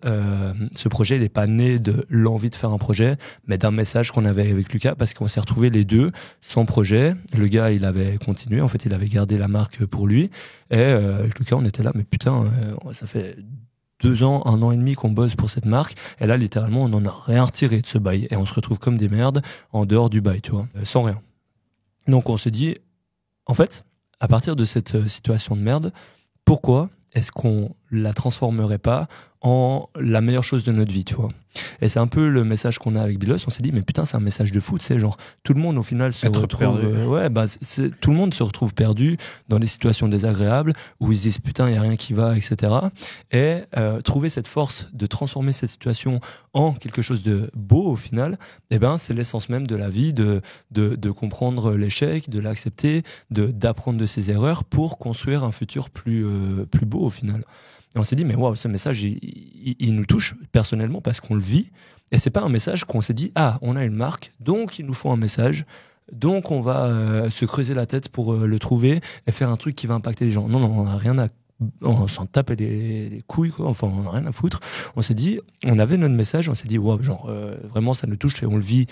ce projet, il est pas né de l'envie de faire un projet, mais d'un message qu'on avait avec Lucas, parce qu'on s'est retrouvés les deux sans projet. Le gars, il avait continué. En fait, il avait gardé la marque pour lui. Et avec Lucas, on était là, mais putain, ça fait 2 ans, 1 an et demi qu'on bosse pour cette marque. Et là, littéralement, on en a rien retiré de ce bail. Et on se retrouve comme des merdes en dehors du bail, tu vois, sans rien. Donc on s'est dit, en fait, à partir de cette situation de merde, pourquoi est-ce qu'on la transformerait pas en la meilleure chose de notre vie, tu vois? Et c'est un peu le message qu'on a avec Bilos. On s'est dit, mais putain, c'est un message de fou, tu sais, genre, tout le monde au final se retrouve, tout le monde se retrouve perdu dans des situations désagréables où ils se disent, putain, il y a rien qui va, etc. Et trouver cette force de transformer cette situation en quelque chose de beau au final, eh ben, c'est l'essence même de la vie, de comprendre l'échec, de l'accepter, d'apprendre de ses erreurs pour construire un futur plus beau au final. Et on s'est dit, mais waouh, ce message, il nous touche personnellement parce qu'on le vit. Et c'est pas un message qu'on s'est dit, ah, on a une marque, donc il nous faut un message, donc on va se creuser la tête pour le trouver et faire un truc qui va impacter les gens. Non, on n'a rien à... On s'en tape les couilles, quoi. Enfin, on n'a rien à foutre. On s'est dit, on avait notre message, on s'est dit, waouh, genre, vraiment, ça nous touche et on le vit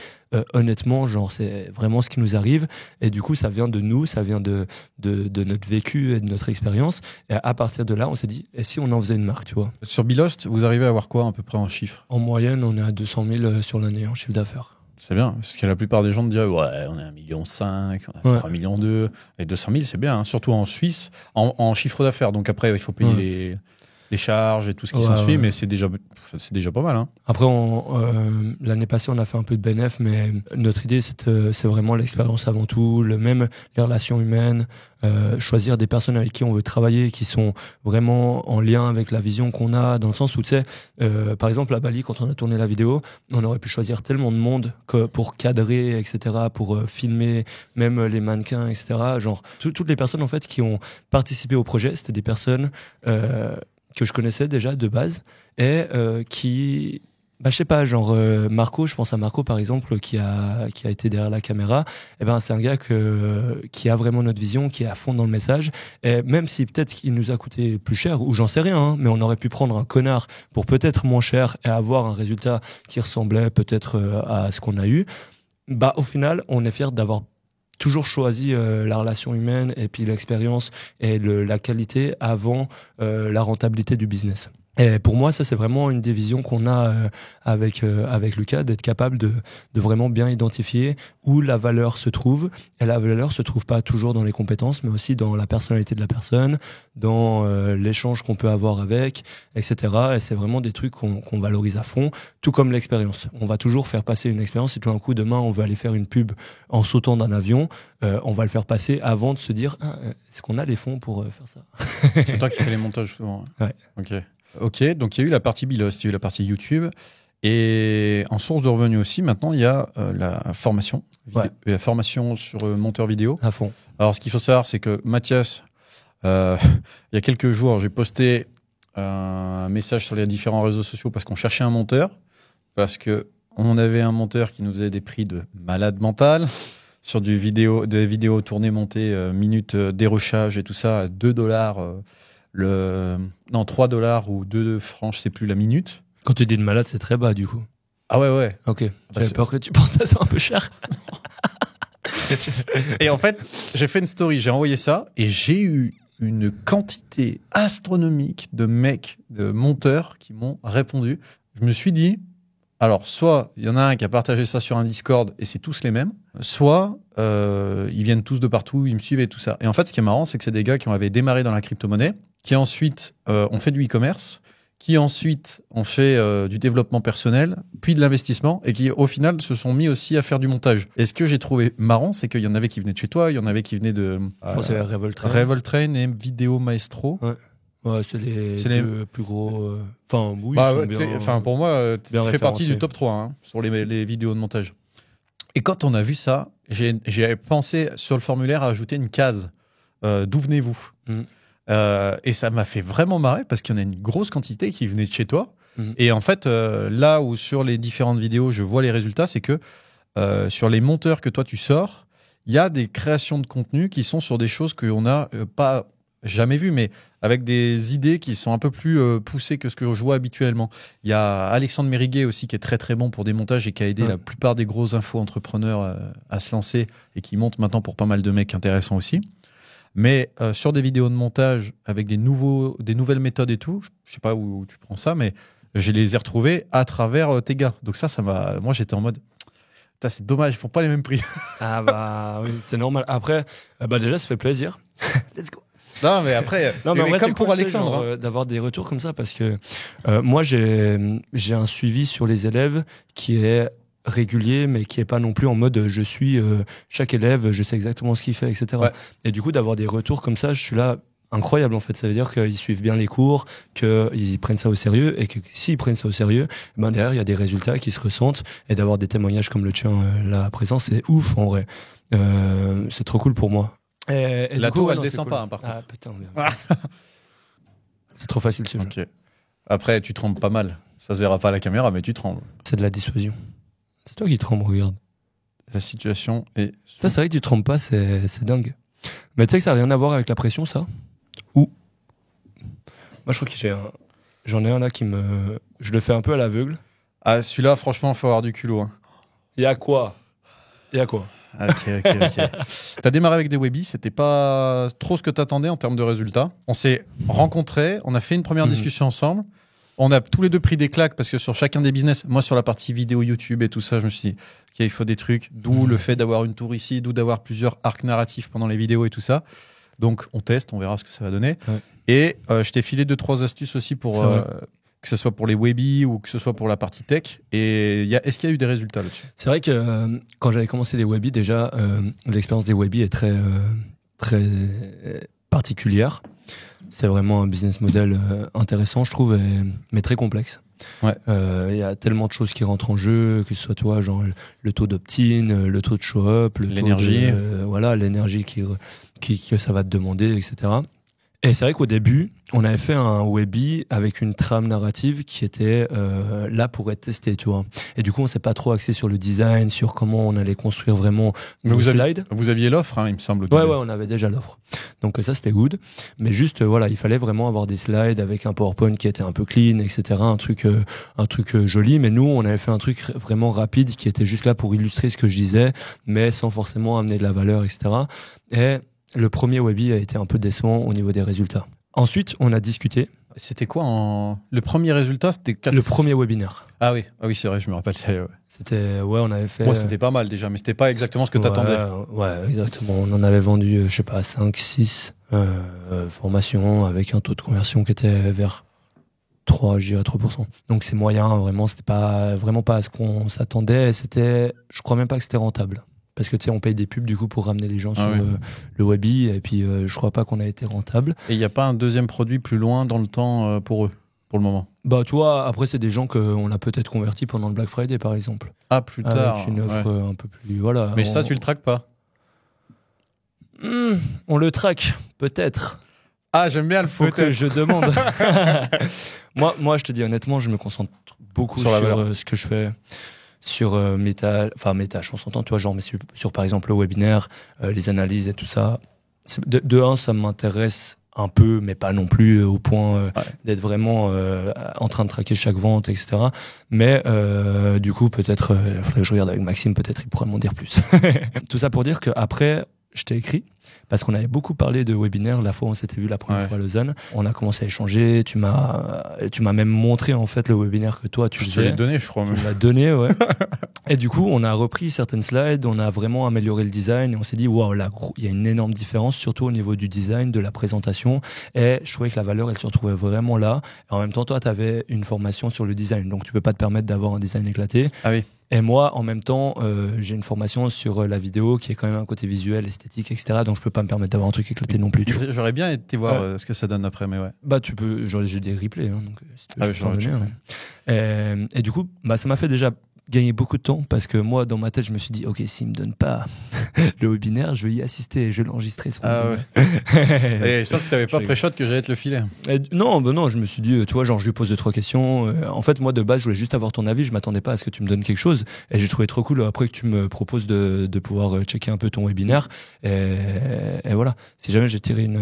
honnêtement, genre, c'est vraiment ce qui nous arrive. Et du coup, ça vient de nous, ça vient de notre vécu et de notre expérience. Et à partir de là, on s'est dit, et si on en faisait une marque, tu vois? Sur Bilost, vous arrivez à avoir quoi à peu près en chiffres? En moyenne, on est à 200 000 sur l'année en chiffre d'affaires. C'est bien, parce que la plupart des gens te diraient, ouais, on est à 1,5 million, on est à 3,2 millions. Et 200 000, c'est bien, hein, surtout en Suisse, en chiffre d'affaires. Donc après, il faut payer les charges et tout ce qui s'ensuit, mais c'est déjà pas mal. Hein. Après, l'année passée, on a fait un peu de bénéf, mais notre idée, c'est vraiment l'expérience avant tout, les relations humaines, choisir des personnes avec qui on veut travailler, qui sont vraiment en lien avec la vision qu'on a, dans le sens où, tu sais, par exemple, à Bali, quand on a tourné la vidéo, on aurait pu choisir tellement de monde pour cadrer, etc., pour filmer, même les mannequins, etc. Genre, toutes les personnes, en fait, qui ont participé au projet, c'était des personnes que je connaissais déjà de base et qui, je sais pas, genre Marco, je pense à Marco par exemple qui a été derrière la caméra. Et ben c'est un gars qui a vraiment notre vision, qui est à fond dans le message. Et même si peut-être qu'il nous a coûté plus cher ou j'en sais rien, hein, mais on aurait pu prendre un connard pour peut-être moins cher et avoir un résultat qui ressemblait peut-être à ce qu'on a eu. Bah au final, on est fiers d'avoir toujours choisi la relation humaine et puis l'expérience et la qualité avant la rentabilité du business. Et pour moi, ça c'est vraiment une des visions qu'on a avec Lucas, d'être capable de vraiment bien identifier où la valeur se trouve. Et la valeur se trouve pas toujours dans les compétences, mais aussi dans la personnalité de la personne, dans l'échange qu'on peut avoir avec, etc. Et c'est vraiment des trucs qu'on valorise à fond, tout comme l'expérience. On va toujours faire passer une expérience. Si tout d'un coup demain on veut aller faire une pub en sautant d'un avion, on va le faire passer avant de se dire est-ce qu'on a les fonds pour faire ça. C'est toi qui fais les montages souvent. Ouais. Ok, donc il y a eu la partie Bilost, il y a eu la partie YouTube. Et en source de revenus aussi, maintenant, il y a la formation. La formation sur monteur vidéo. À fond. Alors, ce qu'il faut savoir, c'est que Mathias, il y a quelques jours, j'ai posté un message sur les différents réseaux sociaux parce qu'on cherchait un monteur. Parce qu'on avait un monteur qui nous faisait des prix de malade mental sur des vidéos tournées, montées, minutes dérochage et tout ça à $2. 3 $ ou 2 francs, je sais plus la minute. Quand tu dis de malade, c'est très bas du coup. Ah ouais. Ok. J'avais peur que tu penses à ça un peu cher. Et en fait, j'ai fait une story, j'ai envoyé ça et j'ai eu une quantité astronomique de mecs, de monteurs qui m'ont répondu. Je me suis dit, Alors, soit il y en a un qui a partagé ça sur un Discord et c'est tous les mêmes, soit ils viennent tous de partout, ils me suivent et tout ça. Et en fait, ce qui est marrant, c'est que c'est des gars qui avaient démarré dans la crypto-monnaie, qui ensuite ont fait du e-commerce, qui ensuite ont fait du développement personnel, puis de l'investissement, et qui au final se sont mis aussi à faire du montage. Et ce que j'ai trouvé marrant, c'est qu'il y en avait qui venaient de chez toi, il y en avait qui venaient de Je pense que c'est Revoltrain. Revoltrain et Video Maestro. Ouais, c'est les deux plus gros. Enfin, oui, Bah, ils sont bien. enfin, pour moi, tu bien fais partie référencés. du top 3 hein, sur les vidéos de montage. Et quand on a vu ça, j'ai pensé sur le formulaire à ajouter une case. D'où venez-vous Et ça m'a fait vraiment marrer parce qu'il y en a une grosse quantité qui venait de chez toi. Et en fait, là où sur les différentes vidéos, je vois les résultats, c'est que sur les monteurs que toi tu sors, il y a des créations de contenu qui sont sur des choses qu'on n'a pas jamais vues, mais avec des idées qui sont un peu plus poussées que ce que je vois habituellement. Il y a Alexandre Mériguet aussi qui est très très bon pour des montages et qui a aidé la plupart des gros info-entrepreneurs à se lancer et qui monte maintenant pour pas mal de mecs intéressants aussi. Mais sur des vidéos de montage avec des nouvelles méthodes et tout, je sais pas où tu prends ça, mais je les ai retrouvés à travers tes gars. Donc ça m'a. Moi, j'étais en mode. Putain, c'est dommage, ils font pas les mêmes prix. Ah bah oui, c'est normal. Après, déjà, ça fait plaisir. Let's go. Non, mais après, Non, mais en vrai, comme c'est pour cool, Alexandre. genre, d'avoir des retours comme ça parce que moi, j'ai un suivi sur les élèves qui est régulier, mais qui est pas non plus en mode je suis chaque élève, je sais exactement ce qu'il fait, etc. Ouais. Et du coup, d'avoir des retours comme ça, je suis là. Incroyable en fait, ça veut dire qu'ils suivent bien les cours, qu'ils prennent ça au sérieux et que s'ils prennent ça au sérieux, ben derrière il y a des résultats qui se ressentent et d'avoir des témoignages comme le tien là à présent, c'est ouf en vrai. C'est trop cool pour moi. Et La du coup, tour, ouais, elle non, descend c'est pas, cool. hein, par contre. Ah putain, bien. C'est trop facile ce jeu. Ok. Après, tu trembles pas mal. Ça se verra pas à la caméra, mais tu trembles. C'est de la dissuasion. C'est toi qui trembles, regarde. La situation est. Ça, c'est vrai que tu trembles pas, c'est dingue. Mais tu sais que ça n'a rien à voir avec la pression, ça? Ou moi, je crois que j'en ai un là je le fais un peu à l'aveugle. Ah, celui-là, franchement, faut avoir du culot. Hein. Il y a quoi? Ok. T'as démarré avec des Webby, c'était pas trop ce que t'attendais en termes de résultats. On s'est rencontrés, on a fait une première discussion ensemble. On a tous les deux pris des claques parce que sur chacun des business, moi sur la partie vidéo YouTube et tout ça, je me suis dit qu'il faut des trucs, d'où le fait d'avoir une tour ici, d'où d'avoir plusieurs arcs narratifs pendant les vidéos et tout ça. Donc on teste, on verra ce que ça va donner. Ouais. Et je t'ai filé 2-3 astuces aussi pour que ce soit pour les Webby ou que ce soit pour la partie tech. Et est-ce qu'il y a eu des résultats là-dessus? C'est vrai que quand j'avais commencé les Webby, déjà, l'expérience des Webby est très, très particulière. C'est vraiment un business model intéressant, je trouve, mais très complexe. Ouais. Y a tellement de choses qui rentrent en jeu, que ce soit toi, genre le taux d'opt-in, le taux de show-up, l'énergie, voilà, l'énergie que ça va te demander, etc. Et c'est vrai qu'au début, on avait fait un Webby avec une trame narrative qui était là pour être testée, tu vois. Et du coup, on s'est pas trop axé sur le design, sur comment on allait construire vraiment nos slides. Vous aviez l'offre, hein, il me semble. Ouais, on avait déjà l'offre. Donc ça, c'était good. Mais juste, voilà, il fallait vraiment avoir des slides avec un PowerPoint qui était un peu clean, etc. Un truc joli. Mais nous, on avait fait un truc vraiment rapide qui était juste là pour illustrer ce que je disais, mais sans forcément amener de la valeur, etc. Et le premier Webby a été un peu décevant au niveau des résultats. Ensuite, on a discuté. C'était quoi le premier résultat, c'était 4... Le premier webinaire. Ah oui, c'est vrai, je me rappelle ça. Ouais. C'était, on avait fait. Moi, c'était pas mal déjà, mais c'était pas exactement ce que t'attendais. Ouais, exactement. On en avait vendu, je sais pas, 5, 6 formations avec un taux de conversion qui était vers 3%. Donc c'est moyen, vraiment, c'était vraiment pas à ce qu'on s'attendait. Je crois même pas que c'était rentable. Parce que tu sais, on paye des pubs du coup pour ramener les gens sur le Webby, et puis je crois pas qu'on a été rentable. Et il n'y a pas un deuxième produit plus loin dans le temps pour eux, pour le moment? Bah tu vois, après c'est des gens qu'on a peut-être convertis pendant le Black Friday par exemple. Ah, plus tard. Avec une offre un peu plus, voilà. Mais ça, tu le traques pas? On le traque, peut-être. Ah, j'aime bien le faut que je demande. moi, je te dis honnêtement, je me concentre beaucoup sur ce que je fais. Sur mes tâches, on s'entend, tu vois, genre, mais sur par exemple le webinaire, les analyses et tout ça. De un, ça m'intéresse un peu, mais pas non plus au point d'être vraiment en train de traquer chaque vente, etc. Mais du coup, peut-être, faudrait que je regarde avec Maxime, peut-être il pourrait m'en dire plus. Tout ça pour dire qu'après, je t'ai écrit parce qu'on avait beaucoup parlé de webinaire la fois où on s'était vu la première fois à Lausanne. On a commencé à échanger. Tu m'as même montré en fait le webinaire que toi tu faisais. Je te l'ai donné, je crois. Tu me l'as donné, ouais. Et du coup, on a repris certaines slides, on a vraiment amélioré le design et on s'est dit waouh, là, il y a une énorme différence, surtout au niveau du design, de la présentation. Et je trouvais que la valeur, elle se retrouvait vraiment là. Et en même temps, toi, tu avais une formation sur le design, donc tu peux pas te permettre d'avoir un design éclaté. Ah oui. Et moi, en même temps, j'ai une formation sur la vidéo qui est quand même un côté visuel, esthétique, etc. Donc je peux pas me permettre d'avoir un truc éclaté non plus. J'aurais bien été voir ce que ça donne après, mais ouais. Bah tu peux, j'ai des replays, hein, donc si tu veux, je peux j'aurais t'en donner, hein. Et du coup, bah ça m'a fait déjà gagner beaucoup de temps parce que moi, dans ma tête, je me suis dit, ok, s'il me donne pas le webinaire, je vais y assister, je vais l'enregistrer. Et sauf que t'avais pas pré-shot que j'allais te le filer. Non, je me suis dit, tu vois, genre je lui pose 2-3 questions. En fait, moi de base, je voulais juste avoir ton avis. Je m'attendais pas à ce que tu me donnes quelque chose. Et j'ai trouvé trop cool après que tu me proposes de pouvoir checker un peu ton webinaire. Et voilà. Si jamais j'ai tiré une,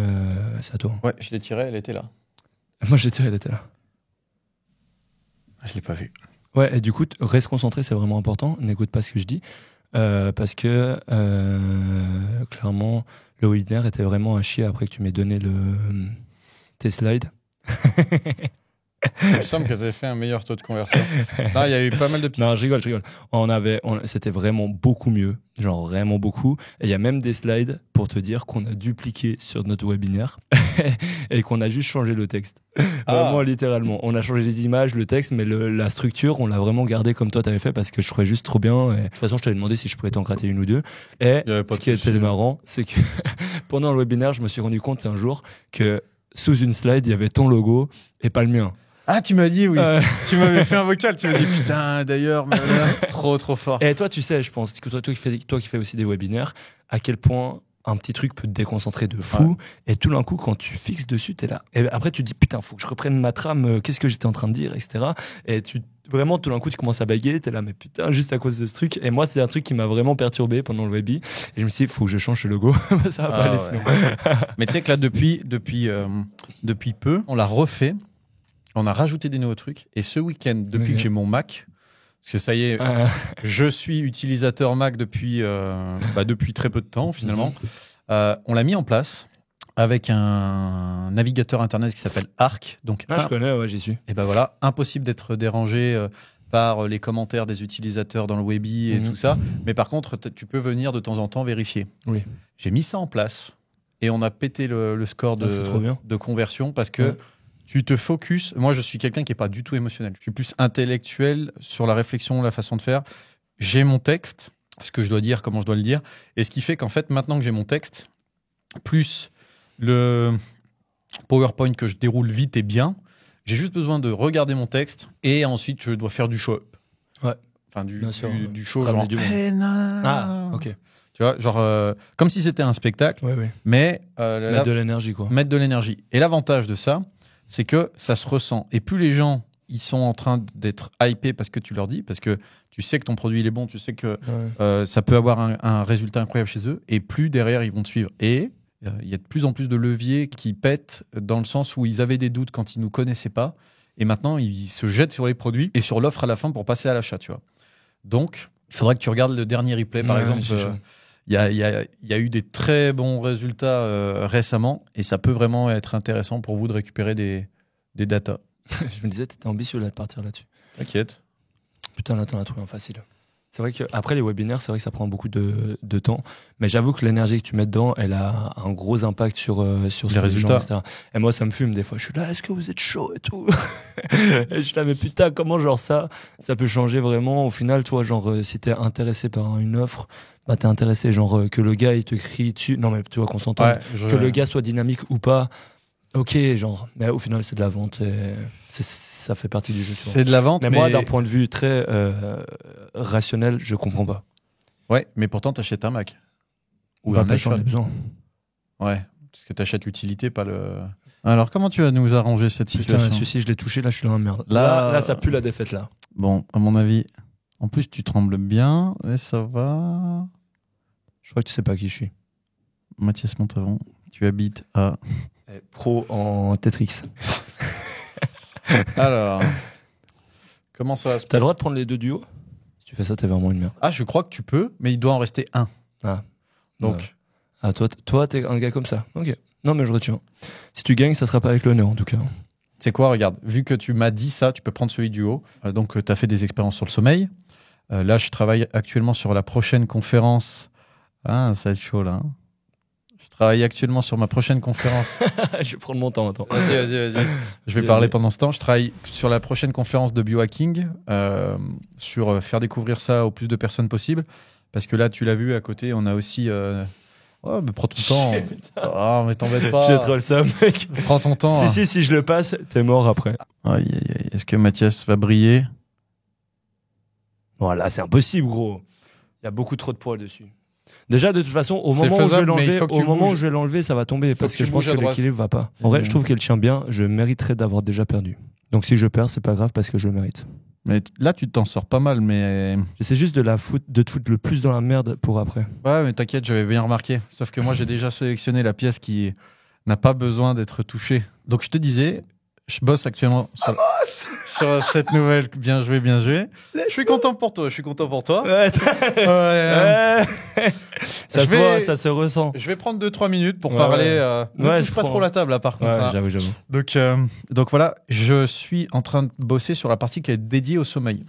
c'est à toi. Ouais, je l'ai tiré, elle était là. Moi, j'ai tiré, elle était là. Je l'ai pas vue. Ouais, et du coup, reste concentré, c'est vraiment important. N'écoute pas ce que je dis. Parce que, clairement, le webinaire était vraiment un chier après que tu m'aies donné tes slides. Il me semble que tu avais fait un meilleur taux de conversion. Non, il y a eu pas mal de petits. Non, je rigole. C'était vraiment beaucoup mieux. Genre vraiment beaucoup. Et il y a même des slides pour te dire qu'on a dupliqué sur notre webinaire et qu'on a juste changé le texte. Vraiment, littéralement. On a changé les images, le texte, mais la structure, on l'a vraiment gardé comme toi t'avais fait parce que je trouvais juste trop bien. Et de toute façon, je t'avais demandé si je pouvais t'en gratter une ou deux. Et ce qui était marrant, c'est que pendant le webinaire, je me suis rendu compte un jour que sous une slide, il y avait ton logo et pas le mien. Ah, tu m'as dit, oui. Tu m'avais fait un vocal. Tu m'as dit, putain, d'ailleurs, trop fort. Et toi, tu sais, je pense que toi qui fais aussi des webinaires, à quel point un petit truc peut te déconcentrer de fou. Ouais. Et tout d'un coup, quand tu fixes dessus, t'es là. Et après, tu te dis, putain, faut que je reprenne ma trame. Qu'est-ce que j'étais en train de dire, etc. Et vraiment, tout d'un coup, tu commences à baguer. T'es là, mais putain, juste à cause de ce truc. Et moi, c'est un truc qui m'a vraiment perturbé pendant le webi. Et je me suis dit, faut que je change le logo. Ça va pas aller sinon. Mais tu sais que là, depuis peu, on l'a refait. On a rajouté des nouveaux trucs. Et ce week-end, depuis que j'ai mon Mac, parce que ça y est, je suis utilisateur Mac depuis très peu de temps, finalement. On l'a mis en place avec un navigateur Internet qui s'appelle Arc. Donc, je connais, ouais, j'y suis. Et ben voilà, impossible d'être dérangé par les commentaires des utilisateurs dans le Webi et tout ça. Mais par contre, tu peux venir de temps en temps vérifier. Oui. J'ai mis ça en place et on a pété le score de conversion parce que... Ouais. Tu te focuses. Moi, je suis quelqu'un qui n'est pas du tout émotionnel. Je suis plus intellectuel sur la réflexion, la façon de faire. J'ai mon texte, ce que je dois dire, comment je dois le dire. Et ce qui fait qu'en fait, maintenant que j'ai mon texte, plus le PowerPoint que je déroule vite et bien, j'ai juste besoin de regarder mon texte et ensuite, je dois faire du show-up. Ouais. Enfin, du show, genre... ok. Tu vois, genre, comme si c'était un spectacle, mais... mettre de l'énergie, quoi. Mettre de l'énergie. Et l'avantage de ça, c'est que ça se ressent. Et plus les gens ils sont en train d'être hypés parce que tu leur dis, parce que tu sais que ton produit il est bon, tu sais que ça peut avoir un résultat incroyable chez eux, et plus derrière ils vont te suivre. Et il y a de plus en plus de leviers qui pètent dans le sens où ils avaient des doutes quand ils nous connaissaient pas, et maintenant ils se jettent sur les produits et sur l'offre à la fin pour passer à l'achat, tu vois. Donc il faudrait que tu regardes le dernier replay par exemple. Il y a eu des très bons résultats récemment et ça peut vraiment être intéressant pour vous de récupérer des datas. Je me disais, t'étais ambitieux là, de partir là-dessus. T'inquiète. Putain, là, t'en as trouvé un facile. C'est vrai qu'après les webinaires, c'est vrai que ça prend beaucoup de temps. Mais j'avoue que l'énergie que tu mets dedans, elle a un gros impact sur les résultats. Gens, etc. Et moi, ça me fume des fois. Je suis là, est-ce que vous êtes chaud et tout? Et je suis là, mais putain, comment genre ça peut changer vraiment? Au final, toi, genre, si t'es intéressé par une offre, bah t'es intéressé, genre, que le gars, il te crie dessus. Non, mais tu vois qu'on s'entend. Ouais, que le gars soit dynamique ou pas. Ok, genre, mais au final, c'est de la vente. Ça fait partie du jeu. C'est de la vente. Mais moi, d'un point de vue très rationnel, je comprends pas. Ouais, mais pourtant, t'achètes un Mac. Ou un iPhone. Besoin. Ouais, parce que t'achètes l'utilité, pas le... Alors, comment tu vas nous arranger cette situation? Celui-ci, je l'ai touché, là, je suis dans la merde. Là, ça pue la défaite, là. Bon, à mon avis... En plus, tu trembles bien, et ça va... Je crois que tu sais pas qui je suis. Mathias Montavon, tu habites à... Pro en Tetris. Alors, comment ça va se passer? T'as le droit de prendre les deux duos? Si tu fais ça, t'es vraiment une merde. Ah, je crois que tu peux, mais il doit en rester un. Ah. Donc, Ah, toi, t'es un gars comme ça. Ok. Non, mais je retiens. Si tu gagnes, ça sera pas avec l'honneur, en tout cas. C'est quoi, regarde, vu que tu m'as dit ça, tu peux prendre celui du haut. Donc, tu as fait des expériences sur le sommeil. Là, je travaille actuellement sur la prochaine conférence. Ah, ça va être chaud, là. Je travaille actuellement sur ma prochaine conférence. Je vais prendre mon temps, attends. Vas-y. Je vais parler pendant ce temps. Je travaille sur la prochaine conférence de biohacking, sur faire découvrir ça au plus de personnes possible. Parce que là, tu l'as vu, à côté, on a aussi... Oh, mais prends ton temps. Ah, mais t'embête pas. J'ai trop le seum, mec. Prends ton temps. Si je le passe, t'es mort après. Aïe. Est-ce que Mathias va briller? Voilà, c'est impossible, gros. Il y a beaucoup trop de poids dessus. Déjà, de toute façon, au moment faisable, où je vais l'enlever, ça va tomber parce que je pense que l'équilibre va pas. En vrai, je trouve qu'elle tient bien. Je mériterais d'avoir déjà perdu. Donc si je perds, c'est pas grave parce que je le mérite. Mais là, tu t'en sors pas mal, mais... C'est juste de te foutre le plus dans la merde pour après. Ouais, mais t'inquiète, j'avais bien remarqué. Sauf que moi, j'ai déjà sélectionné la pièce qui n'a pas besoin d'être touchée. Donc, je te disais, je bosse actuellement sur cette nouvelle. Bien joué. Je suis content pour toi. Ouais, ça se ressent. Je vais prendre 2-3 minutes pour parler. Ne touche pas trop la table, là, par contre. Ouais, j'avoue. Donc voilà, je suis en train de bosser sur la partie qui est dédiée au sommeil.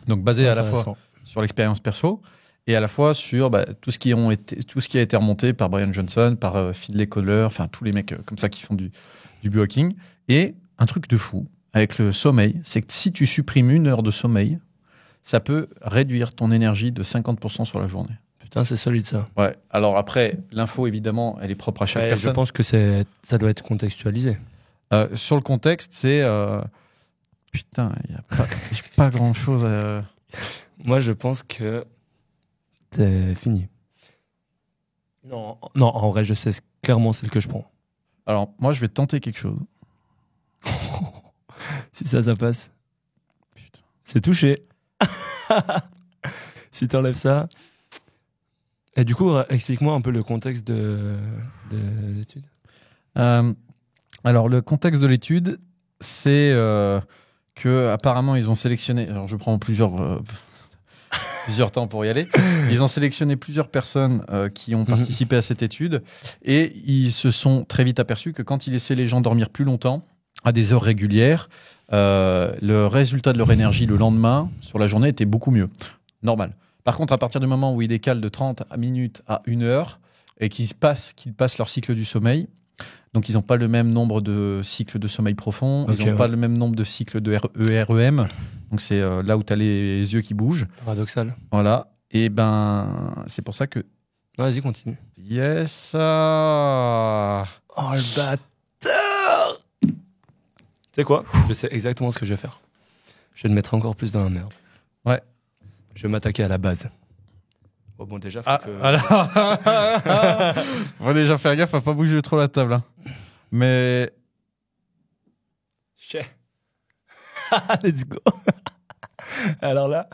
Donc basée à la fois sur l'expérience perso et à la fois sur tout ce qui a été remonté par Brian Johnson, par Finlay Kohler, enfin tous les mecs comme ça qui font du biohacking. Et un truc de fou avec le sommeil, c'est que si tu supprimes 1 heure de sommeil, ça peut réduire ton énergie de 50% sur la journée. Putain, c'est solide ça. Ouais. Alors après, l'info évidemment, elle est propre à chaque personne. Je pense que ça doit être contextualisé. Sur le contexte, c'est putain, il y a pas grand chose. Moi, je pense que c'est fini. Non, en vrai, je sais clairement celle que je prends. Alors moi, je vais tenter quelque chose. Si ça passe. Putain. C'est touché. Si t'enlèves ça. Et du coup, explique-moi un peu le contexte de l'étude. Alors, le contexte de l'étude, c'est que apparemment ils ont sélectionné. Alors, je prends plusieurs temps pour y aller. Ils ont sélectionné plusieurs personnes qui ont participé à cette étude et ils se sont très vite aperçus que quand ils laissaient les gens dormir plus longtemps, à des heures régulières, le résultat de leur énergie le lendemain sur la journée était beaucoup mieux. Normal. Par contre, à partir du moment où ils décalent de 30 minutes à 1 heure et qu'ils passent leur cycle du sommeil, donc ils n'ont pas le même nombre de cycles de sommeil profond, ils n'ont pas le même nombre de cycles de REM, donc c'est là où tu as les yeux qui bougent. Paradoxal. Voilà. Et c'est pour ça que... Vas-y, continue. Yes. Oh, le bâtard. Tu sais quoi? Je sais exactement ce que je vais faire. Je vais te mettre encore plus dans la merde. Ouais. Je vais m'attaquer à la base. Oh, bon, déjà, faut déjà faire gaffe à pas bouger trop la table. Hein. Mais... Let's go. Alors là,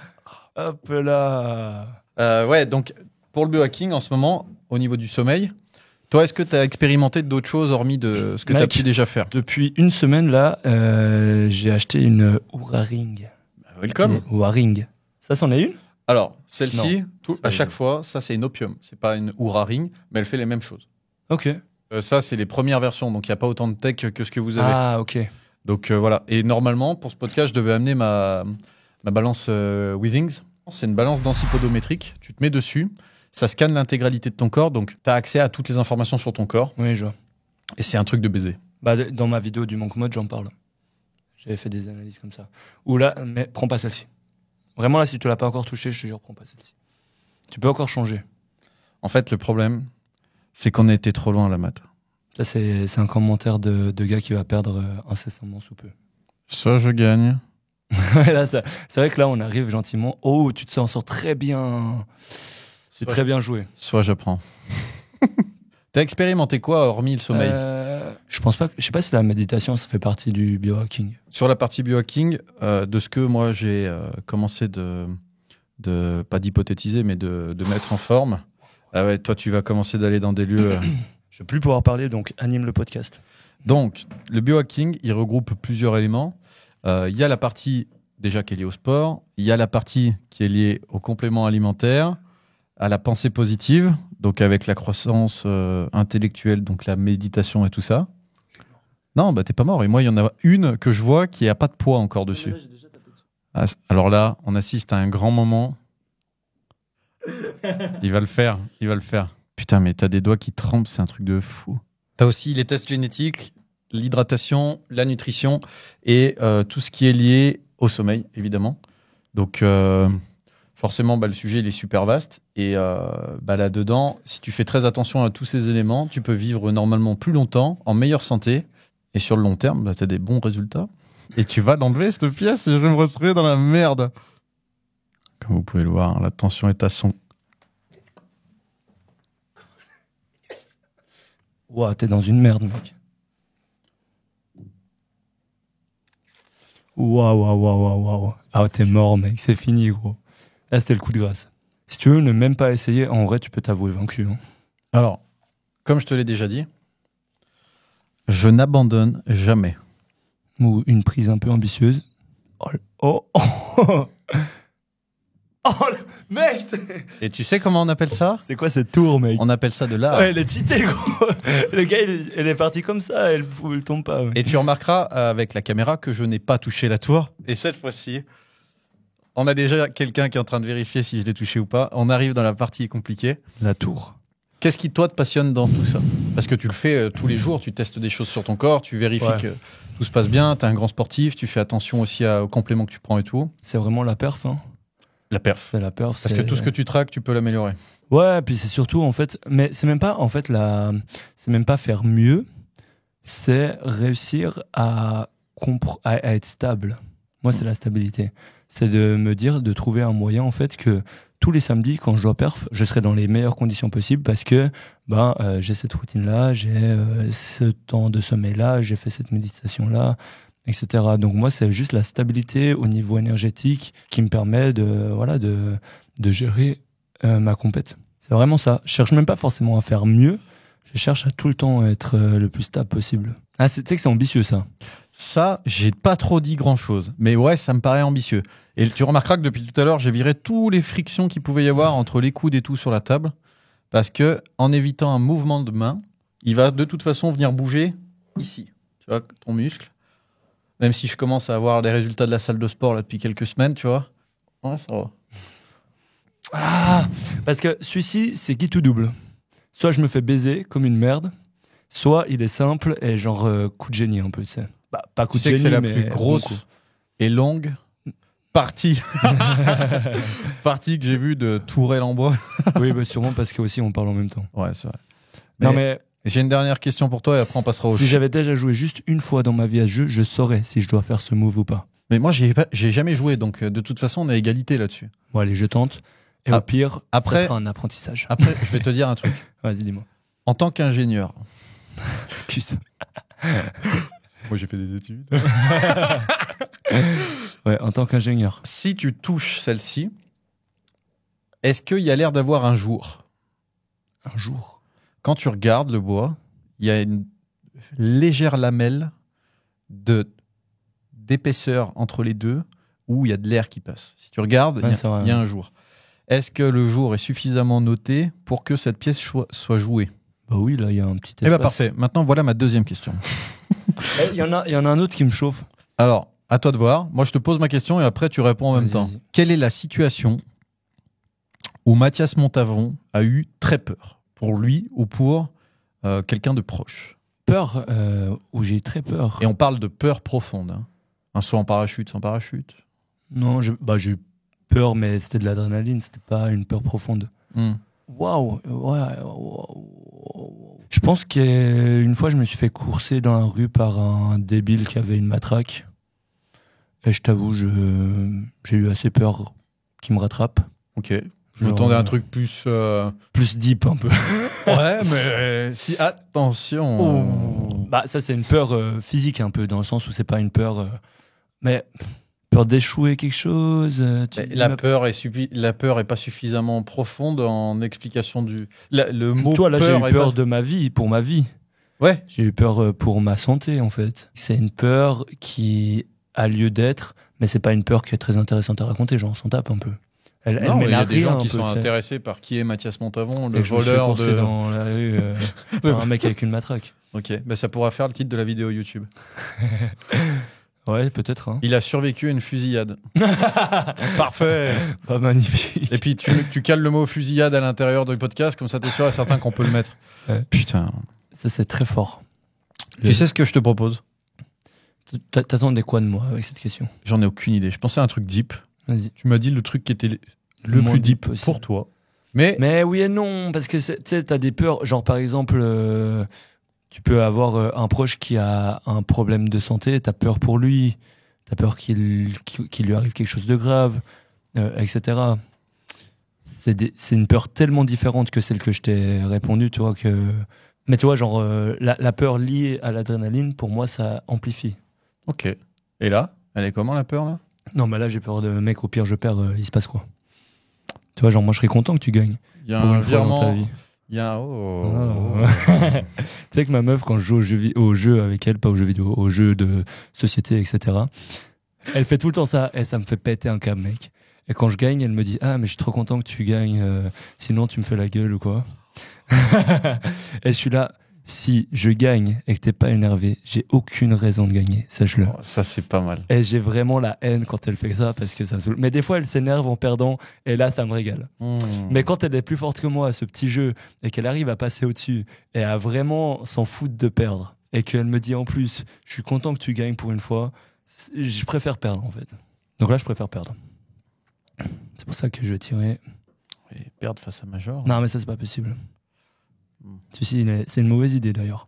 hop là. Ouais, donc pour le biohacking en ce moment, au niveau du sommeil, toi, est-ce que tu as expérimenté d'autres choses hormis de ce que tu as pu déjà faire? Depuis une semaine, là, j'ai acheté une Oura Ring. Welcome. Oura Ring. Ça, c'en est une? Alors, celle-ci, à chaque fois, ça c'est une Opium. C'est pas une Oura Ring, mais elle fait les mêmes choses. Ok. Ça, c'est les premières versions, donc il n'y a pas autant de tech que ce que vous avez. Ah, ok. Donc voilà. Et normalement, pour ce podcast, je devais amener ma balance Withings. C'est une balance densipodométrique. Tu te mets dessus, ça scanne l'intégralité de ton corps, donc tu as accès à toutes les informations sur ton corps. Oui, je vois. Et c'est un truc de baiser. Dans ma vidéo du Monk Mode, j'en parle. J'avais fait des analyses comme ça. Ou là, mais prends pas celle-ci. Vraiment, là, si tu l'as pas encore touché, je te jure, prends pas celle-ci. Tu peux encore changer. En fait, le problème, c'est qu'on a été trop loin à la mat. Ça, c'est un commentaire de gars qui va perdre incessamment sous peu. Ça, je gagne. Là, c'est vrai que là, on arrive gentiment. Oh, tu te sors très bien. C'est très bien joué. Soit j'apprends. T'as expérimenté quoi, hormis le sommeil? Je sais pas si la méditation, ça fait partie du biohacking. Sur la partie biohacking, de ce que moi, j'ai commencé pas d'hypothétiser, mais de mettre en forme. Ah ouais, toi, tu vas commencer d'aller dans des lieux... Je vais plus pouvoir parler, donc anime le podcast. Donc, le biohacking, il regroupe plusieurs éléments. Il y a la partie déjà qui est liée au sport. Il y a la partie qui est liée au complément alimentaire, à la pensée positive. donc avec la croissance intellectuelle, donc la méditation et tout ça. Non, bah t'es pas mort. Et moi, il y en a une que je vois qui a pas de poids encore dessus. Ah, alors là, on assiste à un grand moment. Il va le faire. Putain, mais t'as des doigts qui tremblent, c'est un truc de fou. T'as aussi les tests génétiques, l'hydratation, la nutrition et tout ce qui est lié au sommeil, évidemment. Donc, forcément, le sujet, il est super vaste. Et là-dedans, si tu fais très attention à tous ces éléments, tu peux vivre normalement plus longtemps, en meilleure santé. Et sur le long terme, tu as des bons résultats. Et tu vas l'enlever, cette pièce, et je vais me retrouver dans la merde. Comme vous pouvez le voir, la tension est à 100. Ouah, t'es dans une merde, mec. Waouh. Ah, t'es mort, mec. C'est fini, gros. Là, c'était le coup de grâce. Si tu veux ne même pas essayer, en vrai, tu peux t'avouer vaincu. Hein. Alors, comme je te l'ai déjà dit, je n'abandonne jamais. Ou une prise un peu ambitieuse. Oh, mec, et tu sais comment on appelle ça? C'est quoi cette tour, mec? On appelle ça de l'art. Ouais, elle est cheatée, gros. Le gars, elle est partie comme ça, elle tombe pas. Ouais. Et tu remarqueras avec la caméra que je n'ai pas touché la tour. Et cette fois-ci, on a déjà quelqu'un qui est en train de vérifier si je l'ai touché ou pas. On arrive dans la partie compliquée. La tour. Qu'est-ce qui, toi, te passionne dans tout ça? Parce que tu le fais tous les jours, tu testes des choses sur ton corps, tu vérifies que tout se passe bien, tu es un grand sportif, tu fais attention aussi aux compléments que tu prends et tout. C'est vraiment la perf, hein. La perf. C'est la perf. Parce que tout ce que tu traques, tu peux l'améliorer. Ouais, puis c'est surtout, en fait, mais c'est même pas, en fait, c'est même pas faire mieux, c'est réussir à être stable. Moi, c'est la stabilité. C'est de me dire, de trouver un moyen, en fait, que tous les samedis, quand je dois perf, je serai dans les meilleures conditions possibles parce que j'ai cette routine-là, j'ai ce temps de sommeil-là, j'ai fait cette méditation-là, etc. Donc moi, c'est juste la stabilité au niveau énergétique qui me permet de gérer ma compète. C'est vraiment ça. Je cherche même pas forcément à faire mieux, je cherche à tout le temps être le plus stable possible. Ah, tu sais que c'est ambitieux, ça. Ça, j'ai pas trop dit grand-chose. Mais ouais, ça me paraît ambitieux. Et tu remarqueras que depuis tout à l'heure, j'ai viré toutes les frictions qu'il pouvait y avoir entre les coudes et tout sur la table. Parce que en évitant un mouvement de main, il va de toute façon venir bouger ici. Tu vois, ton muscle. Même si je commence à avoir les résultats de la salle de sport là, depuis quelques semaines, tu vois. Ouais, ça va. Ah, parce que celui-ci, c'est qui tout double. Soit je me fais baiser comme une merde, soit il est simple et genre coup de génie un peu, tu sais. Pas coup de génie, c'est la mais plus grosse et longue partie que j'ai vue de tourelle en bois. Oui, sûrement parce que aussi on parle en même temps. Ouais, c'est vrai. Non, mais j'ai une dernière question pour toi et après on passera au Si j'avais déjà joué juste une fois dans ma vie à ce jeu, je saurais si je dois faire ce move ou pas. Mais moi, j'ai jamais joué, donc de toute façon, on est à égalité là-dessus. Bon, allez, je tente. Et au pire, ça sera un apprentissage. Après, je vais te dire un truc. Vas-y, dis-moi. En tant qu'ingénieur... Excuse. Moi, j'ai fait des études. Ouais, en tant qu'ingénieur. Si tu touches celle-ci, est-ce qu'il y a l'air d'avoir un jour? Un jour. Quand tu regardes le bois, il y a une légère lamelle d'épaisseur entre les deux où il y a de l'air qui passe. Si tu regardes, il y a un jour. Est-ce que le jour est suffisamment noté pour que cette pièce soit jouée? Bah oui, là, il y a un petit espace. Eh bah parfait. Maintenant, voilà ma deuxième question. Il y en a un autre qui me chauffe. Alors, à toi de voir. Moi, je te pose ma question et après, tu réponds en même temps. Vas-y. Quelle est la situation où Mathias Montavon a eu très peur? Pour lui ou pour quelqu'un de proche? Peur, où j'ai eu très peur. Et on parle de peur profonde. Hein. Un saut en parachute, sans parachute? Non, j'ai eu peur, mais c'était de l'adrénaline, c'était pas une peur profonde. Waouh, Je pense qu'une fois, je me suis fait courser dans la rue par un débile qui avait une matraque. Et je t'avoue, j'ai eu assez peur qu'il me rattrape. Ok. Je m'attendais à un truc plus... Plus deep, un peu. Ouais, mais si... Attention. Bah, ça, c'est une peur physique, un peu, dans le sens où c'est pas une peur... mais... Peur d'échouer quelque chose. La peur est pas suffisamment profonde en explication du. Le mot. Toi, là, peur j'ai eu peur de ma vie, pour ma vie. Ouais. J'ai eu peur pour ma santé, en fait. C'est une peur qui a lieu d'être, mais c'est pas une peur qui est très intéressante à raconter. Genre, on s'en tape un peu. Elle Non, il y a m'énerve des gens un qui peu, sont tu sais. intéressés par qui est Mathias Montavon, le Et je me suis voleur coincé de... dans la rue par un mec avec une matraque. Ok, bah ça pourra faire le titre de la vidéo YouTube. Ouais, peut-être. Hein. Il a survécu à une fusillade. Parfait. Pas magnifique. Et puis tu cales le mot fusillade à l'intérieur du podcast, comme ça t'es sûr et certain qu'on peut le mettre. Ouais. Putain. Ça, c'est très fort. Tu sais ce que je te propose? T'attendais quoi de moi avec cette question? J'en ai aucune idée. Je pensais à un truc deep. Vas-y. Tu m'as dit le truc qui était le moins plus deep possible. pour toi. Mais Oui et non, parce que tu sais, t'as des peurs. Genre, par exemple, tu peux avoir un proche qui a un problème de santé, t'as peur pour lui, t'as peur qu'il lui arrive quelque chose de grave, etc. C'est une peur tellement différente que celle que je t'ai répondu, tu vois, que... Mais tu vois, genre, la peur liée à l'adrénaline, pour moi, ça amplifie. ok. Et là, elle est comment la peur là? Non, mais là, j'ai peur de mec, au pire, je perds, il se passe quoi? Tu vois, genre, moi, je serais content que tu gagnes. Il y a pour un une fois dans ta virement. vie. Il y a un. Tu sais que ma meuf, quand je joue aux jeux avec elle, pas aux jeux vidéo, aux jeux de société, etc., elle fait tout le temps ça, et ça me fait péter un câble, mec. Et quand je gagne, elle me dit « Ah, mais je suis trop content que tu gagnes, sinon tu me fais la gueule ou quoi ?» Et je suis là, si je gagne et que t'es pas énervé, j'ai aucune raison de gagner, sache-le. Oh, ça, c'est pas mal. Et j'ai vraiment la haine quand elle fait ça, parce que ça me saoule. Mais des fois, elle s'énerve en perdant, et là, ça me régale. Mais quand elle est plus forte que moi à ce petit jeu, et qu'elle arrive à passer au-dessus, et à vraiment s'en foutre de perdre, et qu'elle me dit en plus, je suis content que tu gagnes pour une fois, je préfère perdre en fait. Donc là, je préfère perdre. C'est pour ça que je vais tirer. Et perdre face à Major. Non, mais ça, c'est pas possible. Ceci, c'est une mauvaise idée d'ailleurs.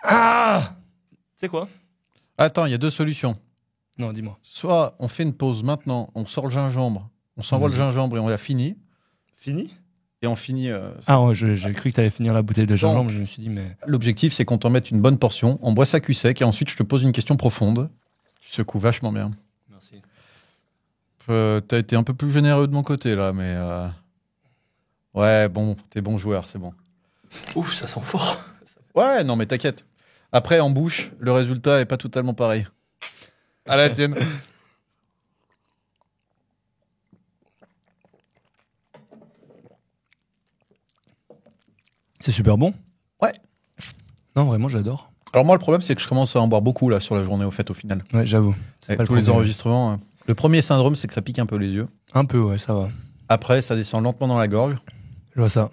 Ah! Tu sais quoi? Attends, il y a deux solutions. Non, dis-moi. Soit on fait une pause maintenant, on sort le gingembre, on s'envoie le gingembre et on l'a fini. Fini? Et on finit. Ah ouais, j'ai cru que t'allais finir la bouteille de gingembre, je me suis dit, mais. L'objectif, c'est qu'on t'en mette une bonne portion, on boit ça cul sec et ensuite je te pose une question profonde. Tu secoues vachement bien. Merci. T'as été un peu plus généreux de mon côté là, mais. Ouais, bon, t'es bon joueur, c'est bon. Ouf, ça sent fort. Ouais, non, mais t'inquiète. Après, en bouche, le résultat est pas totalement pareil. À la tienne. C'est super bon. Ouais. Non, vraiment, j'adore. Alors moi, le problème, c'est que je commence à en boire beaucoup là sur la journée, au fait, au final. Ouais, j'avoue. C'est Avec pas le tous les premier. enregistrements. Le premier syndrome, c'est que ça pique un peu les yeux. Un peu, ouais, ça va. Après, ça descend lentement dans la gorge. Je vois ça.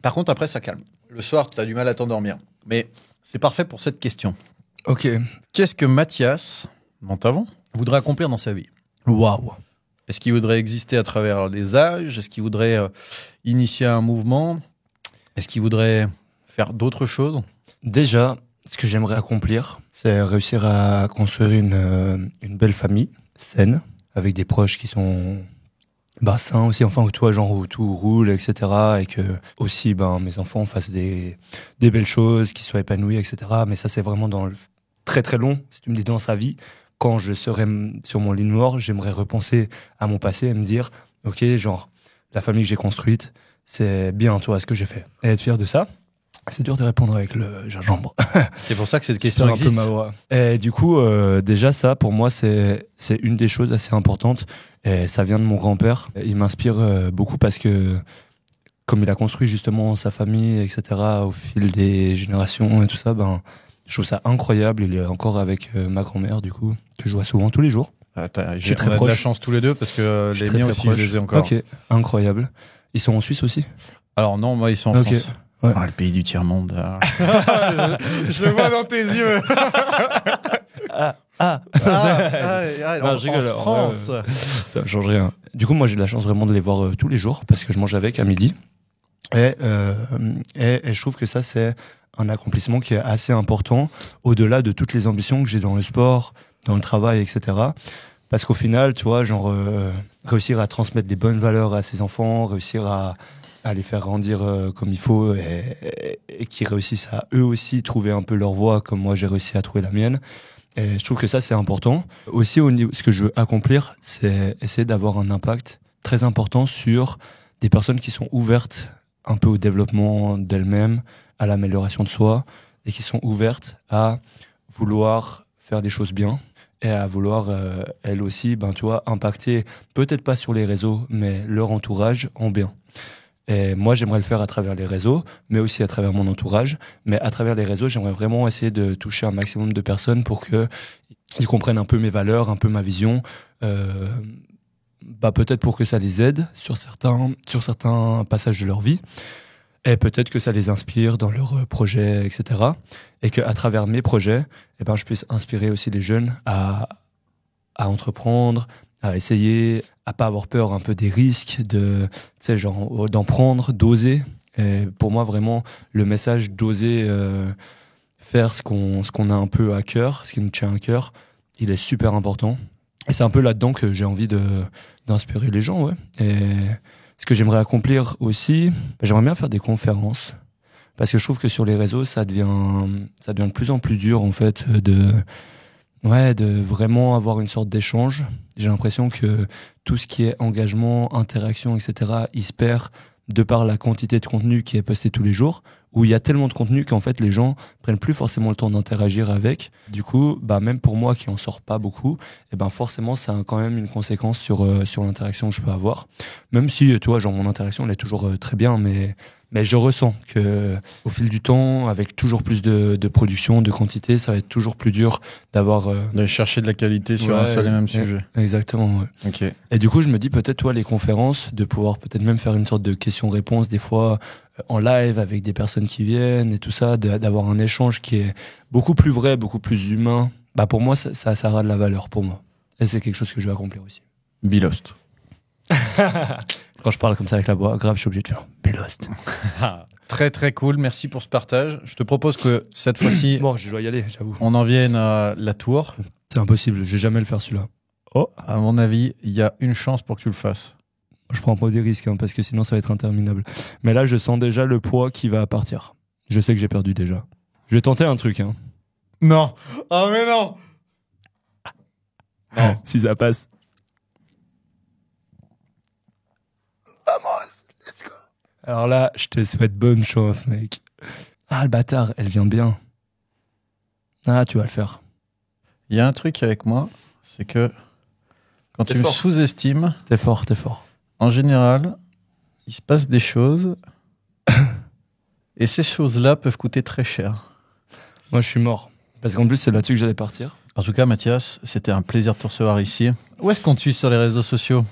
Par contre, après, ça calme. Le soir, t'as du mal à t'endormir. Mais c'est parfait pour cette question. Ok. Qu'est-ce que Mathias Montavon voudrait accomplir dans sa vie? Waouh. Est-ce qu'il voudrait exister à travers les âges? Est-ce qu'il voudrait initier un mouvement? Est-ce qu'il voudrait faire d'autres choses? Déjà, ce que j'aimerais accomplir, c'est réussir à construire une belle famille saine, avec des proches qui sont sains aussi, enfin, où toi, genre, où tout roule, etc. Et que aussi, mes enfants fassent des belles choses, qu'ils soient épanouis, etc. Mais ça, c'est vraiment dans le très très long. Si tu me dis dans sa vie, quand je serai sur mon lit noir, j'aimerais repenser à mon passé et me dire, ok, genre, la famille que j'ai construite, c'est bien, toi, ce que j'ai fait. Et être fier de ça. C'est dur de répondre avec le gingembre. C'est pour ça que cette question Un peu existe. ma voix. Et du coup, déjà ça, pour moi, c'est une des choses assez importantes. Et ça vient de mon grand-père. Il m'inspire beaucoup parce que, comme il a construit justement sa famille, etc., au fil des générations et tout ça, je trouve ça incroyable. Il est encore avec ma grand-mère, du coup, que je vois souvent tous les jours. Je suis très on a de la proche. chance tous les deux parce que Je suis les très, miens très aussi, proche. je les ai encore. Ok, incroyable. Ils sont en Suisse aussi? Alors non, moi ils sont en Ok. France. Ouais. Ah, le pays du tiers-monde. Je le vois dans tes yeux. Non, je rigole. En France. Ça change rien. Du coup, moi, j'ai de la chance vraiment de les voir tous les jours parce que je mange avec à midi. Et je trouve que ça, c'est un accomplissement qui est assez important au-delà de toutes les ambitions que j'ai dans le sport, dans le travail, etc. Parce qu'au final, tu vois, genre, réussir à transmettre des bonnes valeurs à ses enfants, réussir à les faire grandir comme il faut et qu'ils réussissent à eux aussi trouver un peu leur voie comme moi j'ai réussi à trouver la mienne. Et je trouve que ça, c'est important. Aussi, au niveau, ce que je veux accomplir, c'est essayer d'avoir un impact très important sur des personnes qui sont ouvertes un peu au développement d'elles-mêmes, à l'amélioration de soi, et qui sont ouvertes à vouloir faire des choses bien et à vouloir, elles aussi, tu vois, impacter, peut-être pas sur les réseaux, mais leur entourage en bien. Et moi, j'aimerais le faire à travers les réseaux, mais aussi à travers mon entourage. Mais à travers les réseaux, j'aimerais vraiment essayer de toucher un maximum de personnes pour que ils comprennent un peu mes valeurs, un peu ma vision. Peut-être pour que ça les aide sur certains passages de leur vie. Et peut-être que ça les inspire dans leurs projets, etc. Et qu'à travers mes projets, je puisse inspirer aussi les jeunes à entreprendre, à essayer, à pas avoir peur un peu des risques, d'en prendre, d'oser. Et pour moi, vraiment, le message d'oser faire ce qu'on a un peu à cœur, ce qui nous tient à cœur, il est super important. Et c'est un peu là-dedans que j'ai envie d'inspirer les gens, ouais. Et ce que j'aimerais accomplir aussi, j'aimerais bien faire des conférences. Parce que je trouve que sur les réseaux, ça devient de plus en plus dur, en fait, de vraiment avoir une sorte d'échange. J'ai l'impression que tout ce qui est engagement, interaction, etc., il se perd de par la quantité de contenu qui est posté tous les jours, où il y a tellement de contenu qu'en fait les gens prennent plus forcément le temps d'interagir avec. Du coup, même pour moi qui en sors pas beaucoup, forcément ça a quand même une conséquence sur l'interaction que je peux avoir. Même si, tu vois, genre mon interaction elle est toujours très bien, mais je ressens que au fil du temps, avec toujours plus de production, de quantité, ça va être toujours plus dur d'avoir de chercher de la qualité sur un seul et même sujet. Exactement. Ouais. Ok. Et du coup, je me dis peut-être toi les conférences, de pouvoir peut-être même faire une sorte de questions-réponses des fois en live avec des personnes qui viennent et tout ça, d'avoir un échange qui est beaucoup plus vrai, beaucoup plus humain. Pour moi, ça aura de la valeur pour moi. Et c'est quelque chose que je vais accomplir aussi. Be Lost. Quand je parle comme ça avec la voix grave, je suis obligé de faire Be Lost. Très très cool, merci pour ce partage. Je te propose que cette fois-ci, bon, je dois y aller, j'avoue. On en vienne à la tour. C'est impossible, je vais jamais le faire celui-là. Oh, à mon avis, il y a une chance pour que tu le fasses. Je prends pas des risques, parce que sinon ça va être interminable. Mais là, je sens déjà le poids qui va partir. Je sais que j'ai perdu déjà. Je vais tenter un truc. Non. Oh mais non. Non. Si ça passe. Vamos, let's go. Alors là, je te souhaite bonne chance, mec. Ah, le bâtard, elle vient bien. Ah, tu vas le faire. Il y a un truc avec moi, c'est que quand tu me sous-estimes... T'es fort. En général, il se passe des choses et ces choses-là peuvent coûter très cher. Moi, je suis mort. Parce qu'en plus, c'est là-dessus que j'allais partir. En tout cas, Mathias, c'était un plaisir de te recevoir ici. Où est-ce qu'on te suit sur les réseaux sociaux ?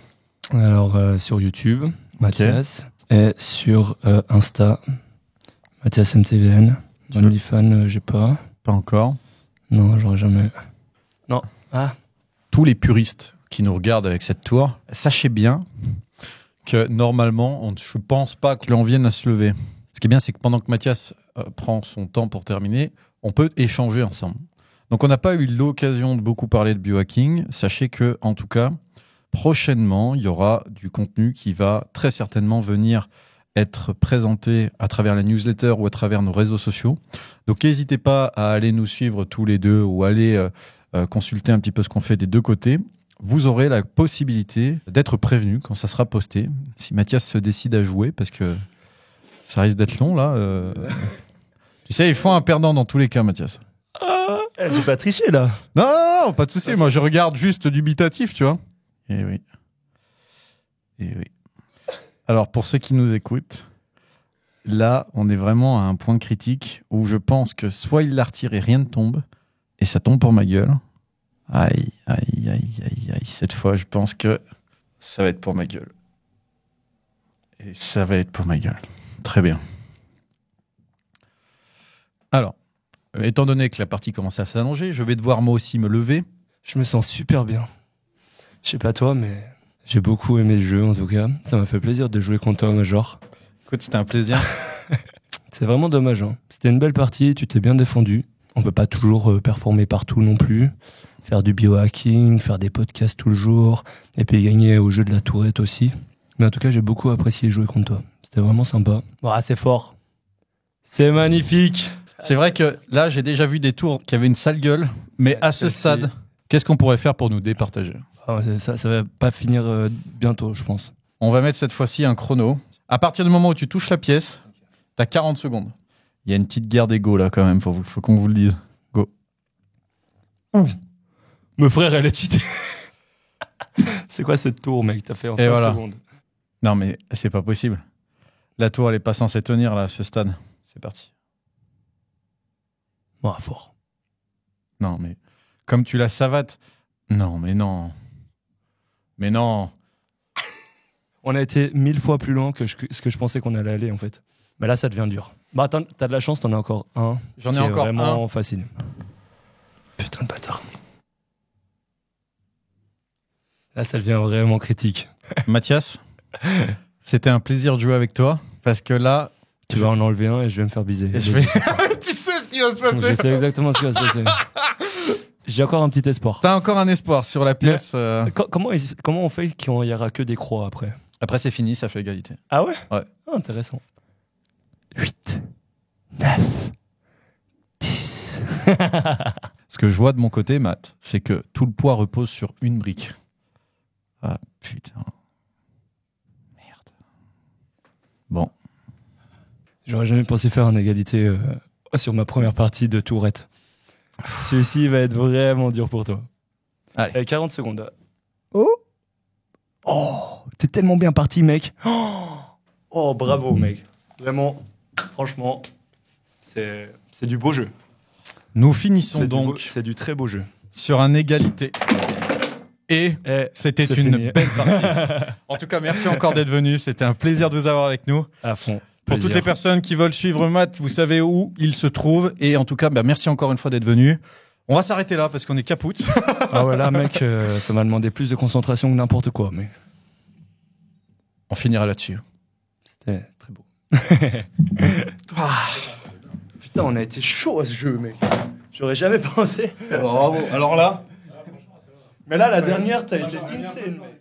Alors, sur YouTube, Mathias. Et sur Insta, Mathias MTVN. OnlyFans, j'ai pas. Pas encore. Non, j'aurais jamais. Non. Ah. Tous les puristes qui nous regardent avec cette tour, sachez bien que normalement, je pense pas que l'on vienne à se lever. Ce qui est bien, c'est que pendant que Mathias prend son temps pour terminer, on peut échanger ensemble. Donc on n'a pas eu l'occasion de beaucoup parler de biohacking. Sachez que, en tout cas, prochainement, il y aura du contenu qui va très certainement venir être présenté à travers la newsletter ou à travers nos réseaux sociaux. Donc n'hésitez pas à aller nous suivre tous les deux ou aller consulter un petit peu ce qu'on fait des deux côtés. Vous aurez la possibilité d'être prévenu quand ça sera posté. Si Mathias se décide à jouer, parce que ça risque d'être long là. Tu sais, il faut un perdant dans tous les cas, Mathias. J'ai pas triché là. Non, pas de souci. Moi, je regarde juste dubitatif, tu vois. Eh oui. Alors, pour ceux qui nous écoutent, là, on est vraiment à un point critique où je pense que soit il la retire et rien ne tombe, et ça tombe pour ma gueule. Aïe. Cette fois, je pense que ça va être pour ma gueule. Et ça va être pour ma gueule. Très bien. Alors, étant donné que la partie commence à s'allonger, je vais devoir moi aussi me lever. Je me sens super bien. Je sais pas toi, mais j'ai beaucoup aimé le jeu en tout cas. Ça m'a fait plaisir de jouer contre toi, Major. Écoute, c'était un plaisir. C'est vraiment dommage. C'était une belle partie, tu t'es bien défendu. On peut pas toujours performer partout non plus. Faire du biohacking, faire des podcasts tout le jour, et puis gagner au jeu de la tourette aussi. Mais en tout cas, j'ai beaucoup apprécié jouer contre toi. C'était vraiment sympa. C'est fort. C'est magnifique. C'est vrai que là, j'ai déjà vu des tours qui avaient une sale gueule, mais à ce stade, qu'est-ce qu'on pourrait faire pour nous départager ? Ça va pas finir bientôt, je pense. On va mettre cette fois-ci un chrono. À partir du moment où tu touches la pièce, t'as 40 secondes. Il y a une petite guerre d'ego là quand même, faut qu'on vous le dise. Go. Me frère, elle est cheatée. C'est quoi cette tour, mec? T'as fait en 5 voilà. secondes. Non, mais c'est pas possible. La tour, elle est pas censée tenir, là, à ce stade. C'est parti. Bon, fort. Non, mais comme tu la savates. Non, mais non. Mais non. On a été 1000 fois plus loin que ce que je pensais qu'on allait aller, en fait. Mais là, ça devient dur. Bah, attends, t'as de la chance, t'en as encore un. J'en ai encore vraiment facile. Putain de bâtard. Là, ça devient vraiment critique. Mathias, c'était un plaisir de jouer avec toi. Parce que là. Tu vas en enlever un et je vais me faire biser. Tu sais ce qui va se passer. Je sais exactement ce qui va se passer. J'ai encore un petit espoir. T'as encore un espoir sur la pièce. Comment on fait qu'il n'y aura que des croix après? Après, c'est fini, ça fait égalité. Ah ouais? Ouais. Ah, intéressant. 8, 9, 10. Ce que je vois de mon côté, Matt, c'est que tout le poids repose sur une brique. Ah, putain. Merde. Bon. J'aurais jamais pensé faire une égalité sur ma première partie de Tourette. Celui-ci va être vraiment dur pour toi. Allez. 40 secondes. Oh, t'es tellement bien parti, mec. Oh, bravo, mec. Vraiment, franchement, c'est du beau jeu. Nous finissons donc c'est du très beau jeu. sur un égalité. Et c'était c'est une fini. belle partie. En tout cas, merci encore d'être venu. C'était un plaisir de vous avoir avec nous. À fond. Pour Plaisir. toutes les personnes qui veulent suivre Matt, vous savez où il se trouve. Et en tout cas, merci encore une fois d'être venu. On va s'arrêter là parce qu'on est capoute. Ah ouais, là, mec, ça m'a demandé plus de concentration que n'importe quoi, mais On finira là-dessus. c'était très beau. Putain, on a été chaud à ce jeu, mec. J'aurais jamais pensé. Bravo. Alors là, Mais là, la dernière, t'as été insane, mec.